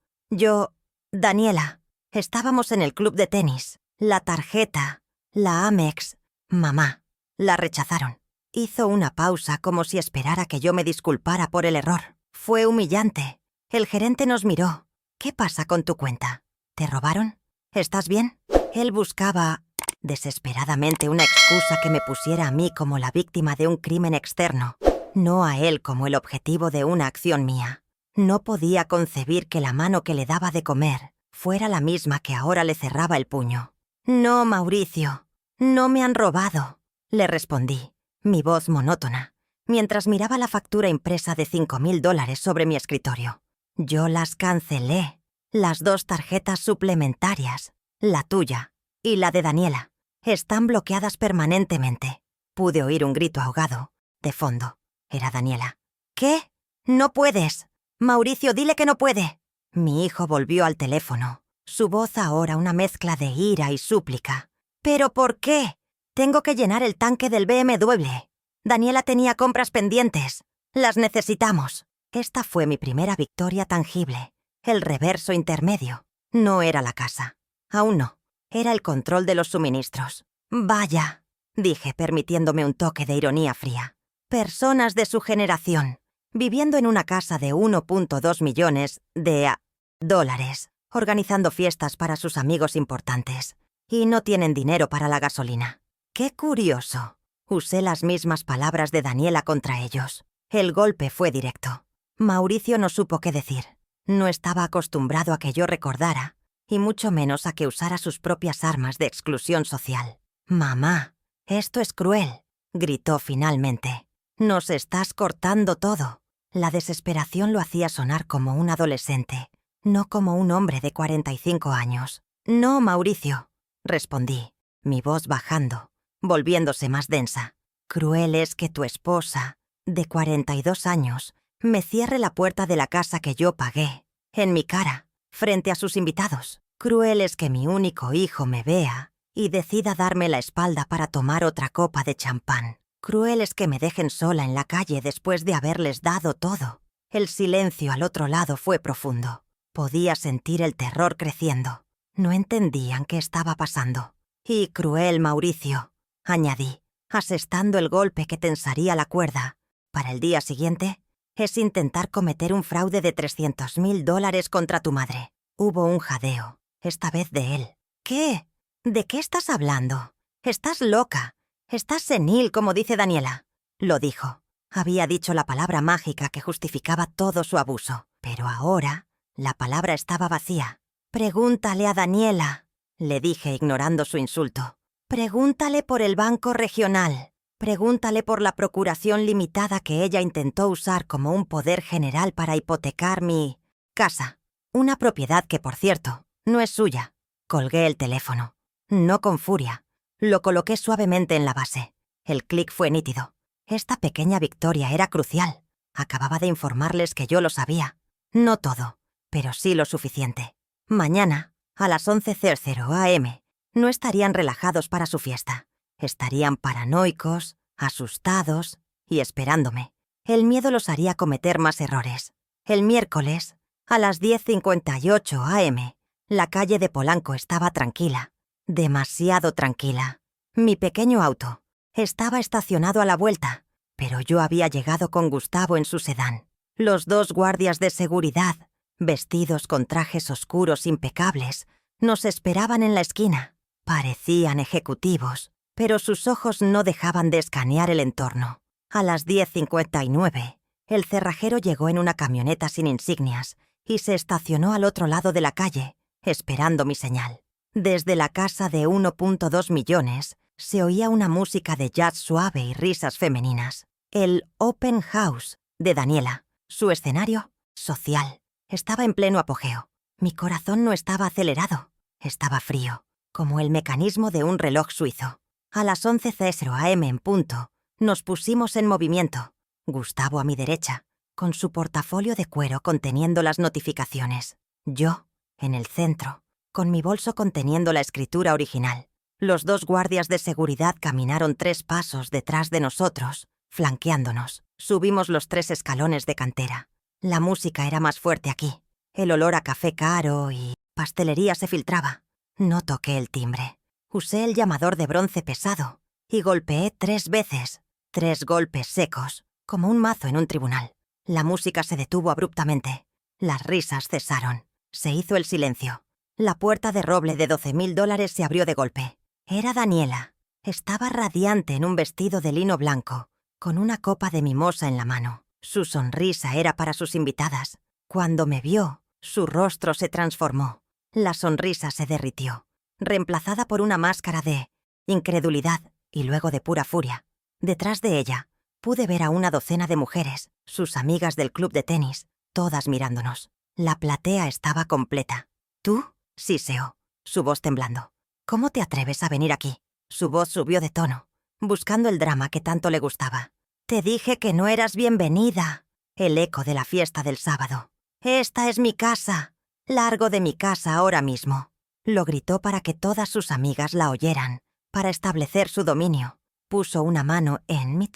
Daniela, estábamos en el club de tenis. La tarjeta, la Amex. Mamá, la rechazaron. Hizo una pausa como si esperara que yo me disculpara por el error. Fue humillante. El gerente nos miró. ¿Qué pasa con tu cuenta? ¿Te robaron? ¿Estás bien? Él buscaba desesperadamente una excusa que me pusiera a mí como la víctima de un crimen externo, no a él como el objetivo de una acción mía. No podía concebir que la mano que le daba de comer fuera la misma que ahora le cerraba el puño. No, Mauricio, no me han robado, le respondí, mi voz monótona, mientras miraba la factura impresa de $5,000 sobre mi escritorio. Yo las cancelé, las 2 tarjetas suplementarias, la tuya y la de Daniela, están bloqueadas permanentemente. Pude oír un grito ahogado, de fondo. Era Daniela. ¿Qué? No puedes. Mauricio, dile que no puede. Mi hijo volvió al teléfono, su voz ahora una mezcla de ira y súplica. ¿Pero por qué? Tengo que llenar el tanque del BMW. Daniela tenía compras pendientes. Las necesitamos. Esta fue mi primera victoria tangible. El reverso intermedio. No era la casa. Aún no. Era el control de los suministros. Vaya, dije permitiéndome un toque de ironía fría. Personas de su generación, viviendo en una casa de 1.2 millones de dólares, organizando fiestas para sus amigos importantes. Y no tienen dinero para la gasolina. ¡Qué curioso! Usé las mismas palabras de Daniela contra ellos. El golpe fue directo. Mauricio no supo qué decir. No estaba acostumbrado a que yo recordara, y mucho menos a que usara sus propias armas de exclusión social. «Mamá, esto es cruel», gritó finalmente. «Nos estás cortando todo». La desesperación lo hacía sonar como un adolescente, no como un hombre de 45 años. «No, Mauricio», respondí, mi voz bajando, volviéndose más densa. «Cruel es que tu esposa, de 42 años, me cierre la puerta de la casa que yo pagué, en mi cara, frente a sus invitados. Cruel es que mi único hijo me vea y decida darme la espalda para tomar otra copa de champán. Cruel es que me dejen sola en la calle después de haberles dado todo». El silencio al otro lado fue profundo. Podía sentir el terror creciendo. No entendían qué estaba pasando. «Y cruel, Mauricio», añadí, asestando el golpe que tensaría la cuerda. «Para el día siguiente, es intentar cometer un fraude de $300,000 contra tu madre». Hubo un jadeo, esta vez de él. «¿Qué? ¿De qué estás hablando? Estás loca. Estás senil, como dice Daniela». Lo dijo. Había dicho la palabra mágica que justificaba todo su abuso. Pero ahora, la palabra estaba vacía. «Pregúntale a Daniela», le dije ignorando su insulto. «Pregúntale por el Banco Regional. Pregúntale por la procuración limitada que ella intentó usar como un poder general para hipotecar mi casa. Una propiedad que, por cierto, no es suya». Colgué el teléfono. No con furia. Lo coloqué suavemente en la base. El clic fue nítido. Esta pequeña victoria era crucial. Acababa de informarles que yo lo sabía. No todo, pero sí lo suficiente. Mañana, a las 11:00 am, no estarían relajados para su fiesta. Estarían paranoicos, asustados y esperándome. El miedo los haría cometer más errores. El miércoles, a las 10:58 am, la calle de Polanco estaba tranquila. Demasiado tranquila. Mi pequeño auto estaba estacionado a la vuelta, pero yo había llegado con Gustavo en su sedán. Los 2 guardias de seguridad, vestidos con trajes oscuros impecables, nos esperaban en la esquina. Parecían ejecutivos, pero sus ojos no dejaban de escanear el entorno. A las 10:59, el cerrajero llegó en una camioneta sin insignias y se estacionó al otro lado de la calle, esperando mi señal. Desde la casa de 1.2 millones se oía una música de jazz suave y risas femeninas. El Open House de Daniela, su escenario social, estaba en pleno apogeo. Mi corazón no estaba acelerado, estaba frío, como el mecanismo de un reloj suizo. A las 11:00 am en punto, nos pusimos en movimiento. Gustavo a mi derecha, con su portafolio de cuero conteniendo las notificaciones. Yo, en el centro, con mi bolso conteniendo la escritura original. Los 2 guardias de seguridad caminaron 3 pasos detrás de nosotros, flanqueándonos. Subimos los 3 escalones de cantera. La música era más fuerte aquí. El olor a café caro y pastelería se filtraba. No toqué el timbre. Usé el llamador de bronce pesado y golpeé 3 veces. 3 golpes secos, como un mazo en un tribunal. La música se detuvo abruptamente. Las risas cesaron. Se hizo el silencio. La puerta de roble de $12,000 se abrió de golpe. Era Daniela. Estaba radiante en un vestido de lino blanco, con una copa de mimosa en la mano. Su sonrisa era para sus invitadas. Cuando me vio, su rostro se transformó. La sonrisa se derritió, reemplazada por una máscara de incredulidad y luego de pura furia. Detrás de ella, pude ver a una docena de mujeres, sus amigas del club de tenis, todas mirándonos. La platea estaba completa. ¿Tú? Siseó, su voz temblando. ¿Cómo te atreves a venir aquí? Su voz subió de tono, buscando el drama que tanto le gustaba. Te dije que no eras bienvenida. El eco de la fiesta del sábado. Esta es mi casa. Largo de mi casa ahora mismo. Lo gritó para que todas sus amigas la oyeran, para establecer su dominio. Puso una mano en mi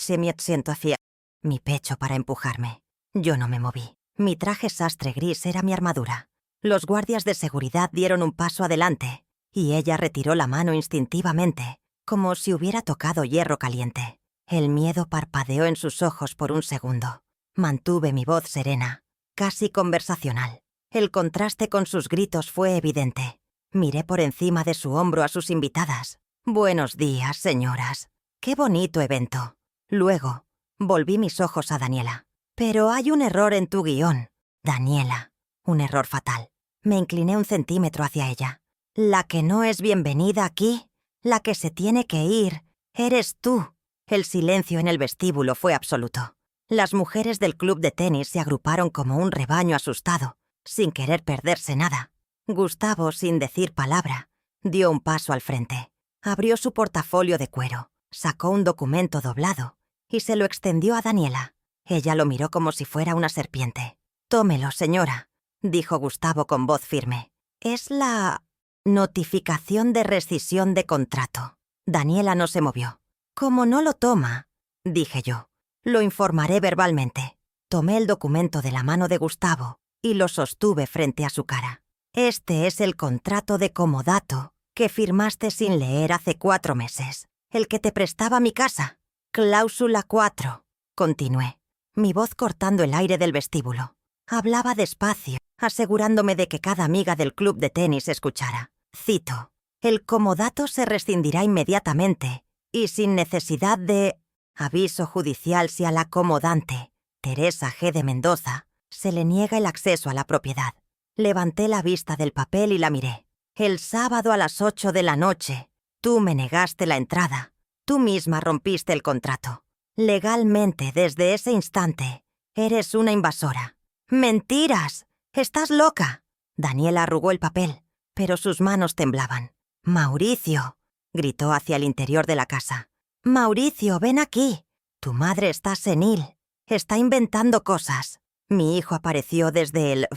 pecho para empujarme. Yo no me moví. Mi traje sastre gris era mi armadura. Los guardias de seguridad dieron un paso adelante, y ella retiró la mano instintivamente, como si hubiera tocado hierro caliente. El miedo parpadeó en sus ojos por un segundo. Mantuve mi voz serena, casi conversacional. El contraste con sus gritos fue evidente. Miré por encima de su hombro a sus invitadas. Buenos días, señoras. Qué bonito evento. Luego, volví mis ojos a Daniela. Pero hay un error en tu guión, Daniela. Un error fatal. Me incliné un centímetro hacia ella. La que no es bienvenida aquí, la que se tiene que ir, eres tú. El silencio en el vestíbulo fue absoluto. Las mujeres del club de tenis se agruparon como un rebaño asustado, sin querer perderse nada. Gustavo, sin decir palabra, dio un paso al frente. Abrió su portafolio de cuero, sacó un documento doblado y se lo extendió a Daniela. Ella lo miró como si fuera una serpiente. «Tómelo, señora», dijo Gustavo con voz firme. «Es la notificación de rescisión de contrato». Daniela no se movió. «Como no lo toma», dije yo, «lo informaré verbalmente». Tomé el documento de la mano de Gustavo y lo sostuve frente a su cara. «Este es el contrato de comodato que firmaste sin leer hace 4 meses. El que te prestaba mi casa. Cláusula 4, continué, mi voz cortando el aire del vestíbulo. Hablaba despacio, asegurándome de que cada amiga del club de tenis escuchara. Cito: «El comodato se rescindirá inmediatamente y sin necesidad de aviso judicial si a la comodante, Teresa G. de Mendoza, se le niega el acceso a la propiedad». Levanté la vista del papel y la miré. «El sábado a las 8 de la noche, tú me negaste la entrada. Tú misma rompiste el contrato. Legalmente, desde ese instante, eres una invasora». «¡Mentiras! ¡Estás loca!». Daniela arrugó el papel, pero sus manos temblaban. «Mauricio», gritó hacia el interior de la casa. «Mauricio, ven aquí. Tu madre está senil. Está inventando cosas». Mi hijo apareció desde el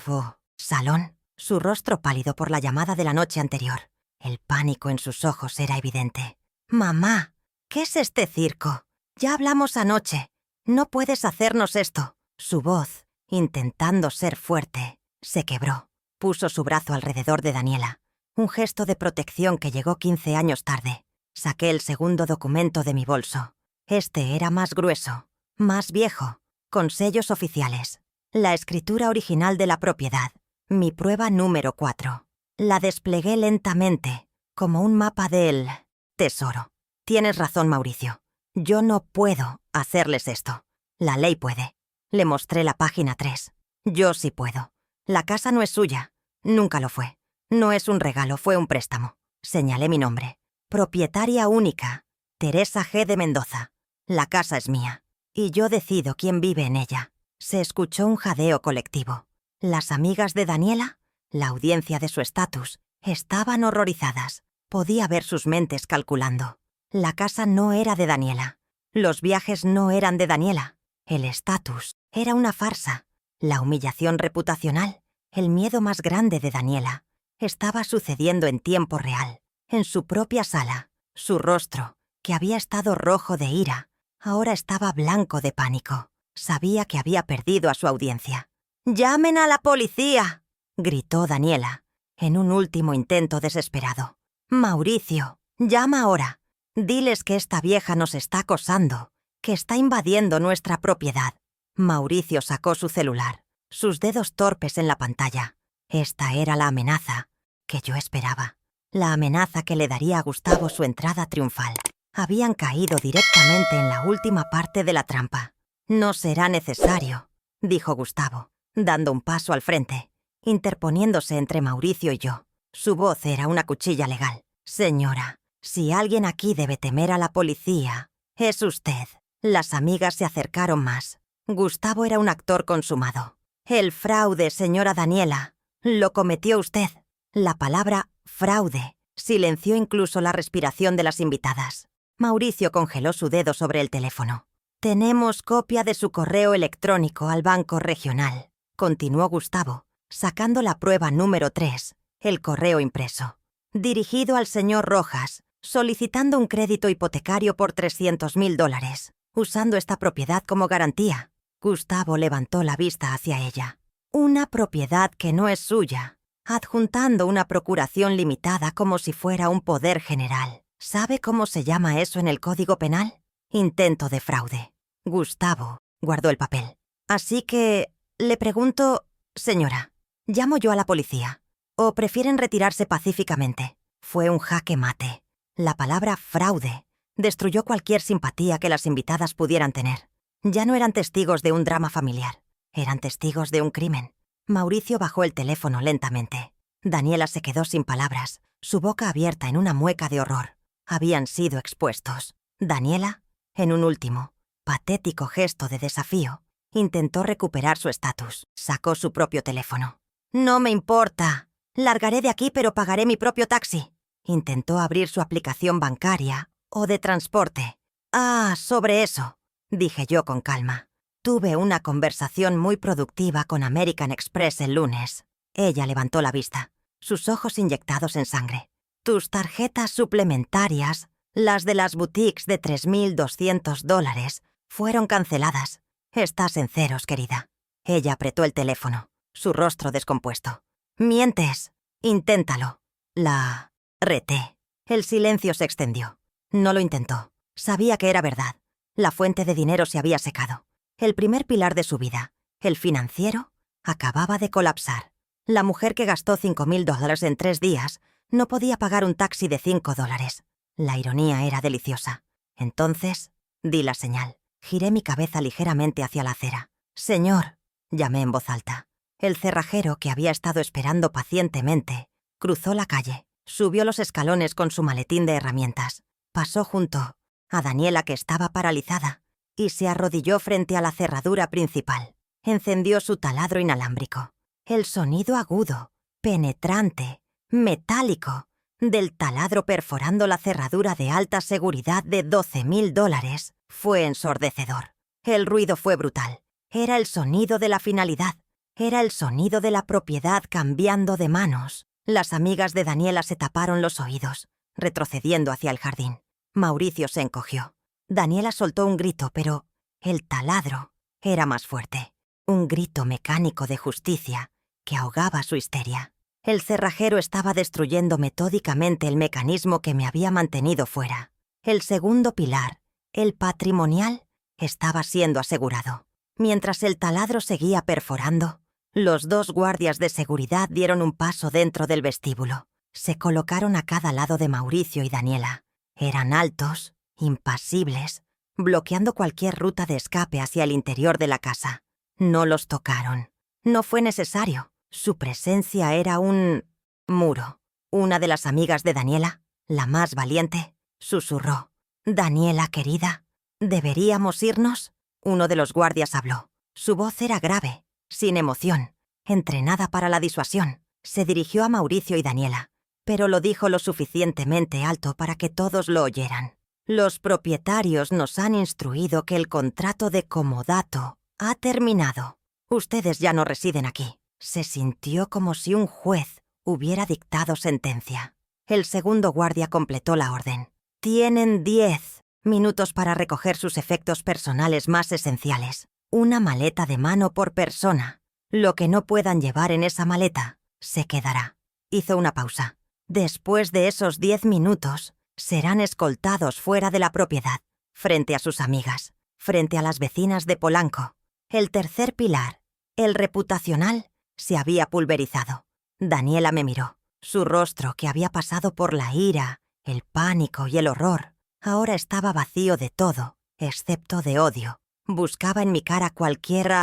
salón, su rostro pálido por la llamada de la noche anterior. El pánico en sus ojos era evidente. «Mamá, ¿qué es este circo? Ya hablamos anoche. No puedes hacernos esto». Su voz, intentando ser fuerte, se quebró. Puso su brazo alrededor de Daniela, un gesto de protección que llegó 15 años tarde. Saqué el segundo documento de mi bolso. Este era más grueso, más viejo, con sellos oficiales. La escritura original de la propiedad. Mi prueba número 4. La desplegué lentamente, como un mapa del tesoro. «Tienes razón, Mauricio. Yo no puedo hacerles esto. La ley puede». Le mostré la página 3. «Yo sí puedo. La casa no es suya. Nunca lo fue. No es un regalo, fue un préstamo». Señalé mi nombre. «Propietaria única, Teresa G. de Mendoza. La casa es mía. Y yo decido quién vive en ella». Se escuchó un jadeo colectivo. Las amigas de Daniela, la audiencia de su estatus, estaban horrorizadas. Podía ver sus mentes calculando. La casa no era de Daniela. Los viajes no eran de Daniela. El estatus era una farsa. La humillación reputacional, el miedo más grande de Daniela, estaba sucediendo en tiempo real, en su propia sala. Su rostro, que había estado rojo de ira, ahora estaba blanco de pánico. Sabía que había perdido a su audiencia. «¡Llamen a la policía!», gritó Daniela, en un último intento desesperado. «Mauricio, llama ahora. Diles que esta vieja nos está acosando, que está invadiendo nuestra propiedad. Mauricio sacó su celular, sus dedos torpes en la pantalla. Esta era la amenaza que yo esperaba. La amenaza que le daría a Gustavo su entrada triunfal. Habían caído directamente en la última parte de la trampa. «No será necesario», dijo Gustavo, dando un paso al frente, interponiéndose entre Mauricio y yo. Su voz era una cuchilla legal. «Señora, si alguien aquí debe temer a la policía, es usted». Las amigas se acercaron más. Gustavo era un actor consumado. «El fraude, señora Daniela, lo cometió usted». La palabra «fraude» silenció incluso la respiración de las invitadas. Mauricio congeló su dedo sobre el teléfono. «Tenemos copia de su correo electrónico al Banco Regional», continuó Gustavo, sacando la prueba número 3, el correo impreso. «Dirigido al señor Rojas, solicitando un crédito hipotecario por $300,000, usando esta propiedad como garantía». Gustavo levantó la vista hacia ella. «Una propiedad que no es suya, adjuntando una procuración limitada como si fuera un poder general. ¿Sabe cómo se llama eso en el Código Penal? Intento de fraude». Gustavo guardó el papel. «Así que, le pregunto, señora, ¿llamo yo a la policía? ¿O prefieren retirarse pacíficamente?» Fue un jaque mate. La palabra fraude destruyó cualquier simpatía que las invitadas pudieran tener. Ya no eran testigos de un drama familiar, eran testigos de un crimen. Mauricio bajó el teléfono lentamente. Daniela se quedó sin palabras, su boca abierta en una mueca de horror. Habían sido expuestos. Daniela, en un último, patético gesto de desafío, intentó recuperar su estatus. Sacó su propio teléfono. «No me importa. Largaré de aquí, pero pagaré mi propio taxi». Intentó abrir su aplicación bancaria o de transporte. «Ah, sobre eso», dije yo con calma. «Tuve una conversación muy productiva con American Express el lunes». Ella levantó la vista, sus ojos inyectados en sangre. «Tus tarjetas suplementarias, las de las boutiques de $3,200, fueron canceladas. Estás en ceros, querida». Ella apretó el teléfono, su rostro descompuesto. «Mientes. Inténtalo». La reté. El silencio se extendió. No lo intentó. Sabía que era verdad. La fuente de dinero se había secado. El primer pilar de su vida, el financiero, acababa de colapsar. La mujer que gastó $5,000 en 3 días no podía pagar un taxi de $5. La ironía era deliciosa. Entonces, di la señal. Giré mi cabeza ligeramente hacia la acera. «Señor», llamé en voz alta. El cerrajero, que había estado esperando pacientemente, cruzó la calle, subió los escalones con su maletín de herramientas, pasó junto a Daniela, que estaba paralizada, y se arrodilló frente a la cerradura principal. Encendió su taladro inalámbrico. El sonido agudo, penetrante, metálico, del taladro perforando la cerradura de alta seguridad de $12,000 fue ensordecedor. El ruido fue brutal. Era el sonido de la finalidad. Era el sonido de la propiedad cambiando de manos. Las amigas de Daniela se taparon los oídos, retrocediendo hacia el jardín. Mauricio se encogió. Daniela soltó un grito, pero el taladro era más fuerte. Un grito mecánico de justicia que ahogaba su histeria. El cerrajero estaba destruyendo metódicamente el mecanismo que me había mantenido fuera. El segundo pilar, el patrimonial, estaba siendo asegurado. Mientras el taladro seguía perforando, los 2 guardias de seguridad dieron un paso dentro del vestíbulo. Se colocaron a cada lado de Mauricio y Daniela. Eran altos, impasibles, bloqueando cualquier ruta de escape hacia el interior de la casa. No los tocaron. No fue necesario. Su presencia era un muro. Una de las amigas de Daniela, la más valiente, susurró: «Daniela, querida, ¿deberíamos irnos?». Uno de los guardias habló. Su voz era grave, sin emoción, entrenada para la disuasión. Se dirigió a Mauricio y Daniela, pero lo dijo lo suficientemente alto para que todos lo oyeran. «Los propietarios nos han instruido que el contrato de comodato ha terminado. Ustedes ya no residen aquí». Se sintió como si un juez hubiera dictado sentencia. El segundo guardia completó la orden. «Tienen 10 minutos para recoger sus efectos personales más esenciales. Una maleta de mano por persona. Lo que no puedan llevar en esa maleta se quedará». Hizo una pausa. «Después de esos 10 minutos, serán escoltados fuera de la propiedad, frente a sus amigas, frente a las vecinas de Polanco. El tercer pilar, el reputacional, se había pulverizado. Daniela me miró. Su rostro, que había pasado por la ira, el pánico y el horror, ahora estaba vacío de todo, excepto de odio. Buscaba en mi cara cualquier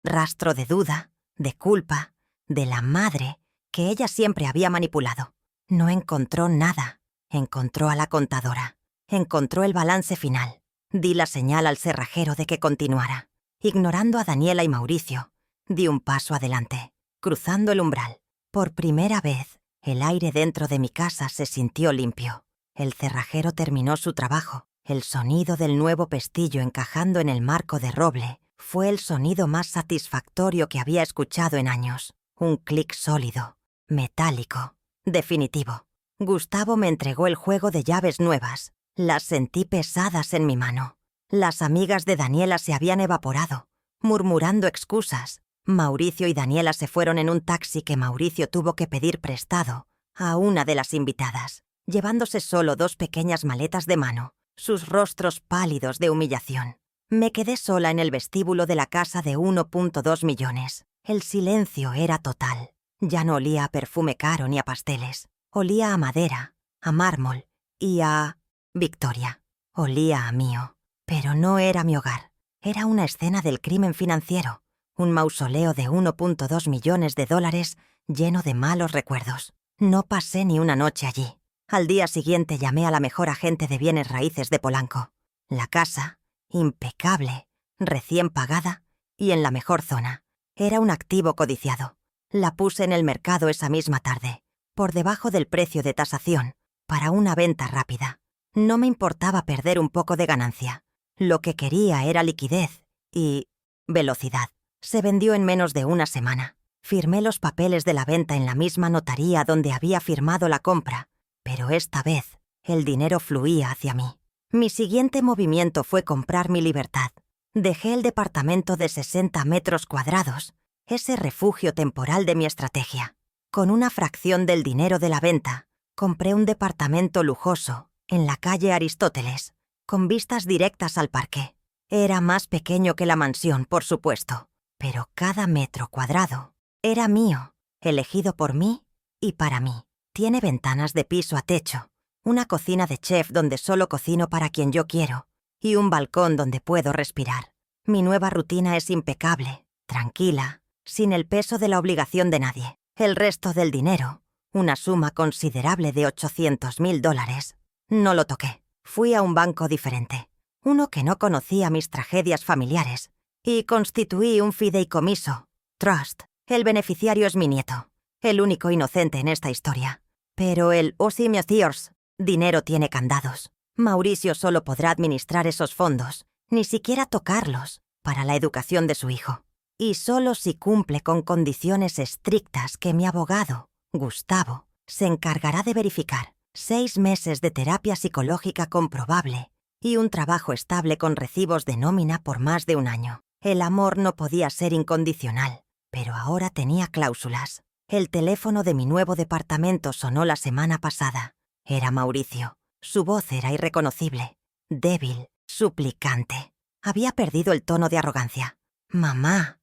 rastro de duda, de culpa, de la madre que ella siempre había manipulado. No encontró nada. Encontró a la contadora. Encontró el balance final. Di la señal al cerrajero de que continuara. Ignorando a Daniela y Mauricio, di un paso adelante, cruzando el umbral. Por primera vez, el aire dentro de mi casa se sintió limpio. El cerrajero terminó su trabajo. El sonido del nuevo pestillo encajando en el marco de roble fue el sonido más satisfactorio que había escuchado en años. Un clic sólido, metálico, definitivo. Gustavo me entregó el juego de llaves nuevas. Las sentí pesadas en mi mano. Las amigas de Daniela se habían evaporado, murmurando excusas. Mauricio y Daniela se fueron en un taxi que Mauricio tuvo que pedir prestado a una de las invitadas, llevándose solo 2 pequeñas maletas de mano, sus rostros pálidos de humillación. Me quedé sola en el vestíbulo de la casa de 1.2 millones. El silencio era total. Ya no olía a perfume caro ni a pasteles. Olía a madera, a mármol y a Victoria. Olía a mío. Pero no era mi hogar. Era una escena del crimen financiero. Un mausoleo de 1.2 millones de dólares lleno de malos recuerdos. No pasé ni una noche allí. Al día siguiente llamé a la mejor agente de bienes raíces de Polanco. La casa, impecable, recién pagada y en la mejor zona. Era un activo codiciado. La puse en el mercado esa misma tarde, por debajo del precio de tasación, para una venta rápida. No me importaba perder un poco de ganancia. Lo que quería era liquidez y velocidad. Se vendió en menos de una semana. Firmé los papeles de la venta en la misma notaría donde había firmado la compra, pero esta vez el dinero fluía hacia mí. Mi siguiente movimiento fue comprar mi libertad. Dejé el departamento de 60 metros cuadrados, ese refugio temporal de mi estrategia. Con una fracción del dinero de la venta, compré un departamento lujoso en la calle Aristóteles, con vistas directas al parque. Era más pequeño que la mansión, por supuesto, pero cada metro cuadrado era mío, elegido por mí y para mí. Tiene ventanas de piso a techo, una cocina de chef donde solo cocino para quien yo quiero y un balcón donde puedo respirar. Mi nueva rutina es impecable, tranquila, sin el peso de la obligación de nadie. El resto del dinero, una suma considerable de $800.000, no lo toqué. Fui a un banco diferente, uno que no conocía mis tragedias familiares, y constituí un fideicomiso, trust. El beneficiario es mi nieto, el único inocente en esta historia. Pero el Osimiothers, dinero tiene candados. Mauricio solo podrá administrar esos fondos, ni siquiera tocarlos, para la educación de su hijo. Y solo si cumple con condiciones estrictas que mi abogado, Gustavo, se encargará de verificar. 6 meses de terapia psicológica comprobable y un trabajo estable con recibos de nómina por más de un año. El amor no podía ser incondicional, pero ahora tenía cláusulas. El teléfono de mi nuevo departamento sonó la semana pasada. Era Mauricio. Su voz era irreconocible, débil, suplicante. Había perdido el tono de arrogancia. «Mamá,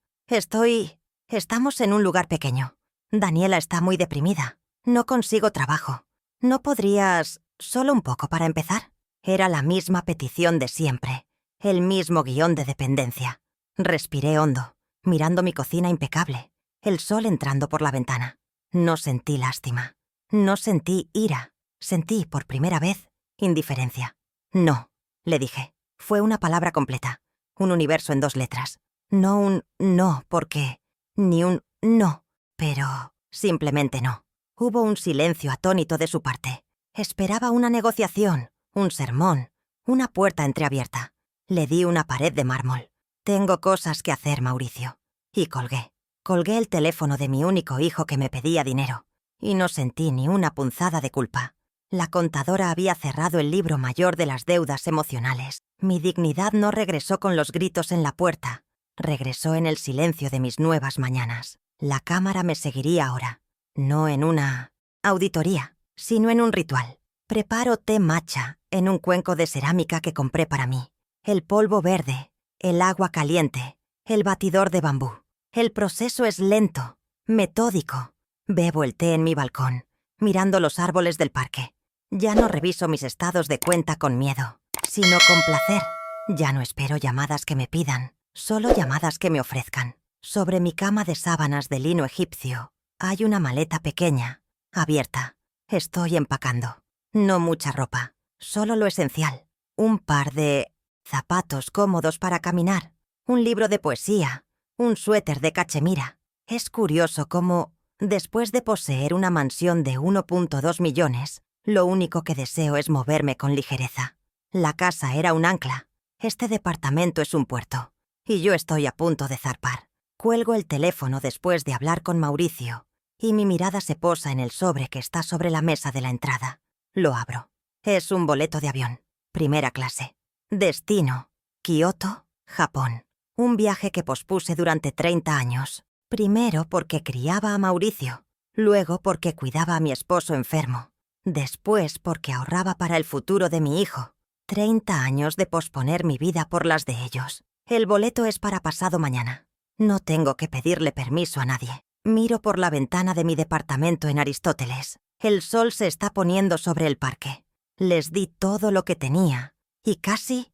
estamos en un lugar pequeño. Daniela está muy deprimida. No consigo trabajo. ¿No podrías, solo un poco para empezar?» Era la misma petición de siempre, el mismo guión de dependencia. Respiré hondo, mirando mi cocina impecable, el sol entrando por la ventana. No sentí lástima, no sentí ira, sentí por primera vez indiferencia. «No», le dije. Fue una palabra completa, un universo en 2 letras. No un no porque, ni un no, pero simplemente no. Hubo un silencio atónito de su parte. Esperaba una negociación, un sermón, una puerta entreabierta. Le di una pared de mármol. «Tengo cosas que hacer, Mauricio». Y colgué. Colgué el teléfono de mi único hijo que me pedía dinero. Y no sentí ni una punzada de culpa. La contadora había cerrado el libro mayor de las deudas emocionales. Mi dignidad no regresó con los gritos en la puerta. Regresó en el silencio de mis nuevas mañanas. La cámara me seguiría ahora. No en una auditoría, sino en un ritual. Preparo té matcha en un cuenco de cerámica que compré para mí. El polvo verde el agua caliente, el batidor de bambú. El proceso es lento, metódico. Bebo el té en mi balcón, mirando los árboles del parque. Ya no reviso mis estados de cuenta con miedo, sino con placer. Ya no espero llamadas que me pidan, solo llamadas que me ofrezcan. Sobre mi cama de sábanas de lino egipcio hay una maleta pequeña, abierta. Estoy empacando. No mucha ropa, solo lo esencial. Un par de zapatos cómodos para caminar, un libro de poesía, un suéter de cachemira. Es curioso cómo, después de poseer una mansión de 1.2 millones, lo único que deseo es moverme con ligereza. La casa era un ancla. Este departamento es un puerto. Y yo estoy a punto de zarpar. Cuelgo el teléfono después de hablar con Mauricio, y mi mirada se posa en el sobre que está sobre la mesa de la entrada. Lo abro. Es un boleto de avión. Primera clase. Destino: Kioto, Japón. Un viaje que pospuse durante 30 años. Primero porque criaba a Mauricio. Luego porque cuidaba a mi esposo enfermo. Después porque ahorraba para el futuro de mi hijo. 30 años de posponer mi vida por las de ellos. El boleto es para pasado mañana. No tengo que pedirle permiso a nadie. Miro por la ventana de mi departamento en Aristóteles. El sol se está poniendo sobre el parque. Les di todo lo que tenía y casi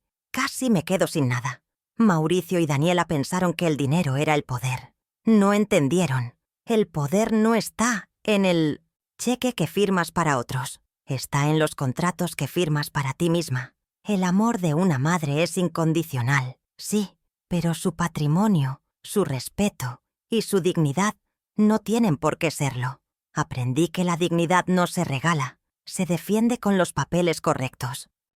me quedo sin nada. Mauricio y Daniela pensaron que el dinero era el poder. No entendieron. El poder no está en el cheque que firmas para otros. Está en los contratos que firmas para ti misma. El amor de una madre es incondicional, sí, pero su patrimonio, su respeto y su dignidad no tienen por qué serlo. Aprendí que la dignidad no se regala, se defiende con los papeles correctos.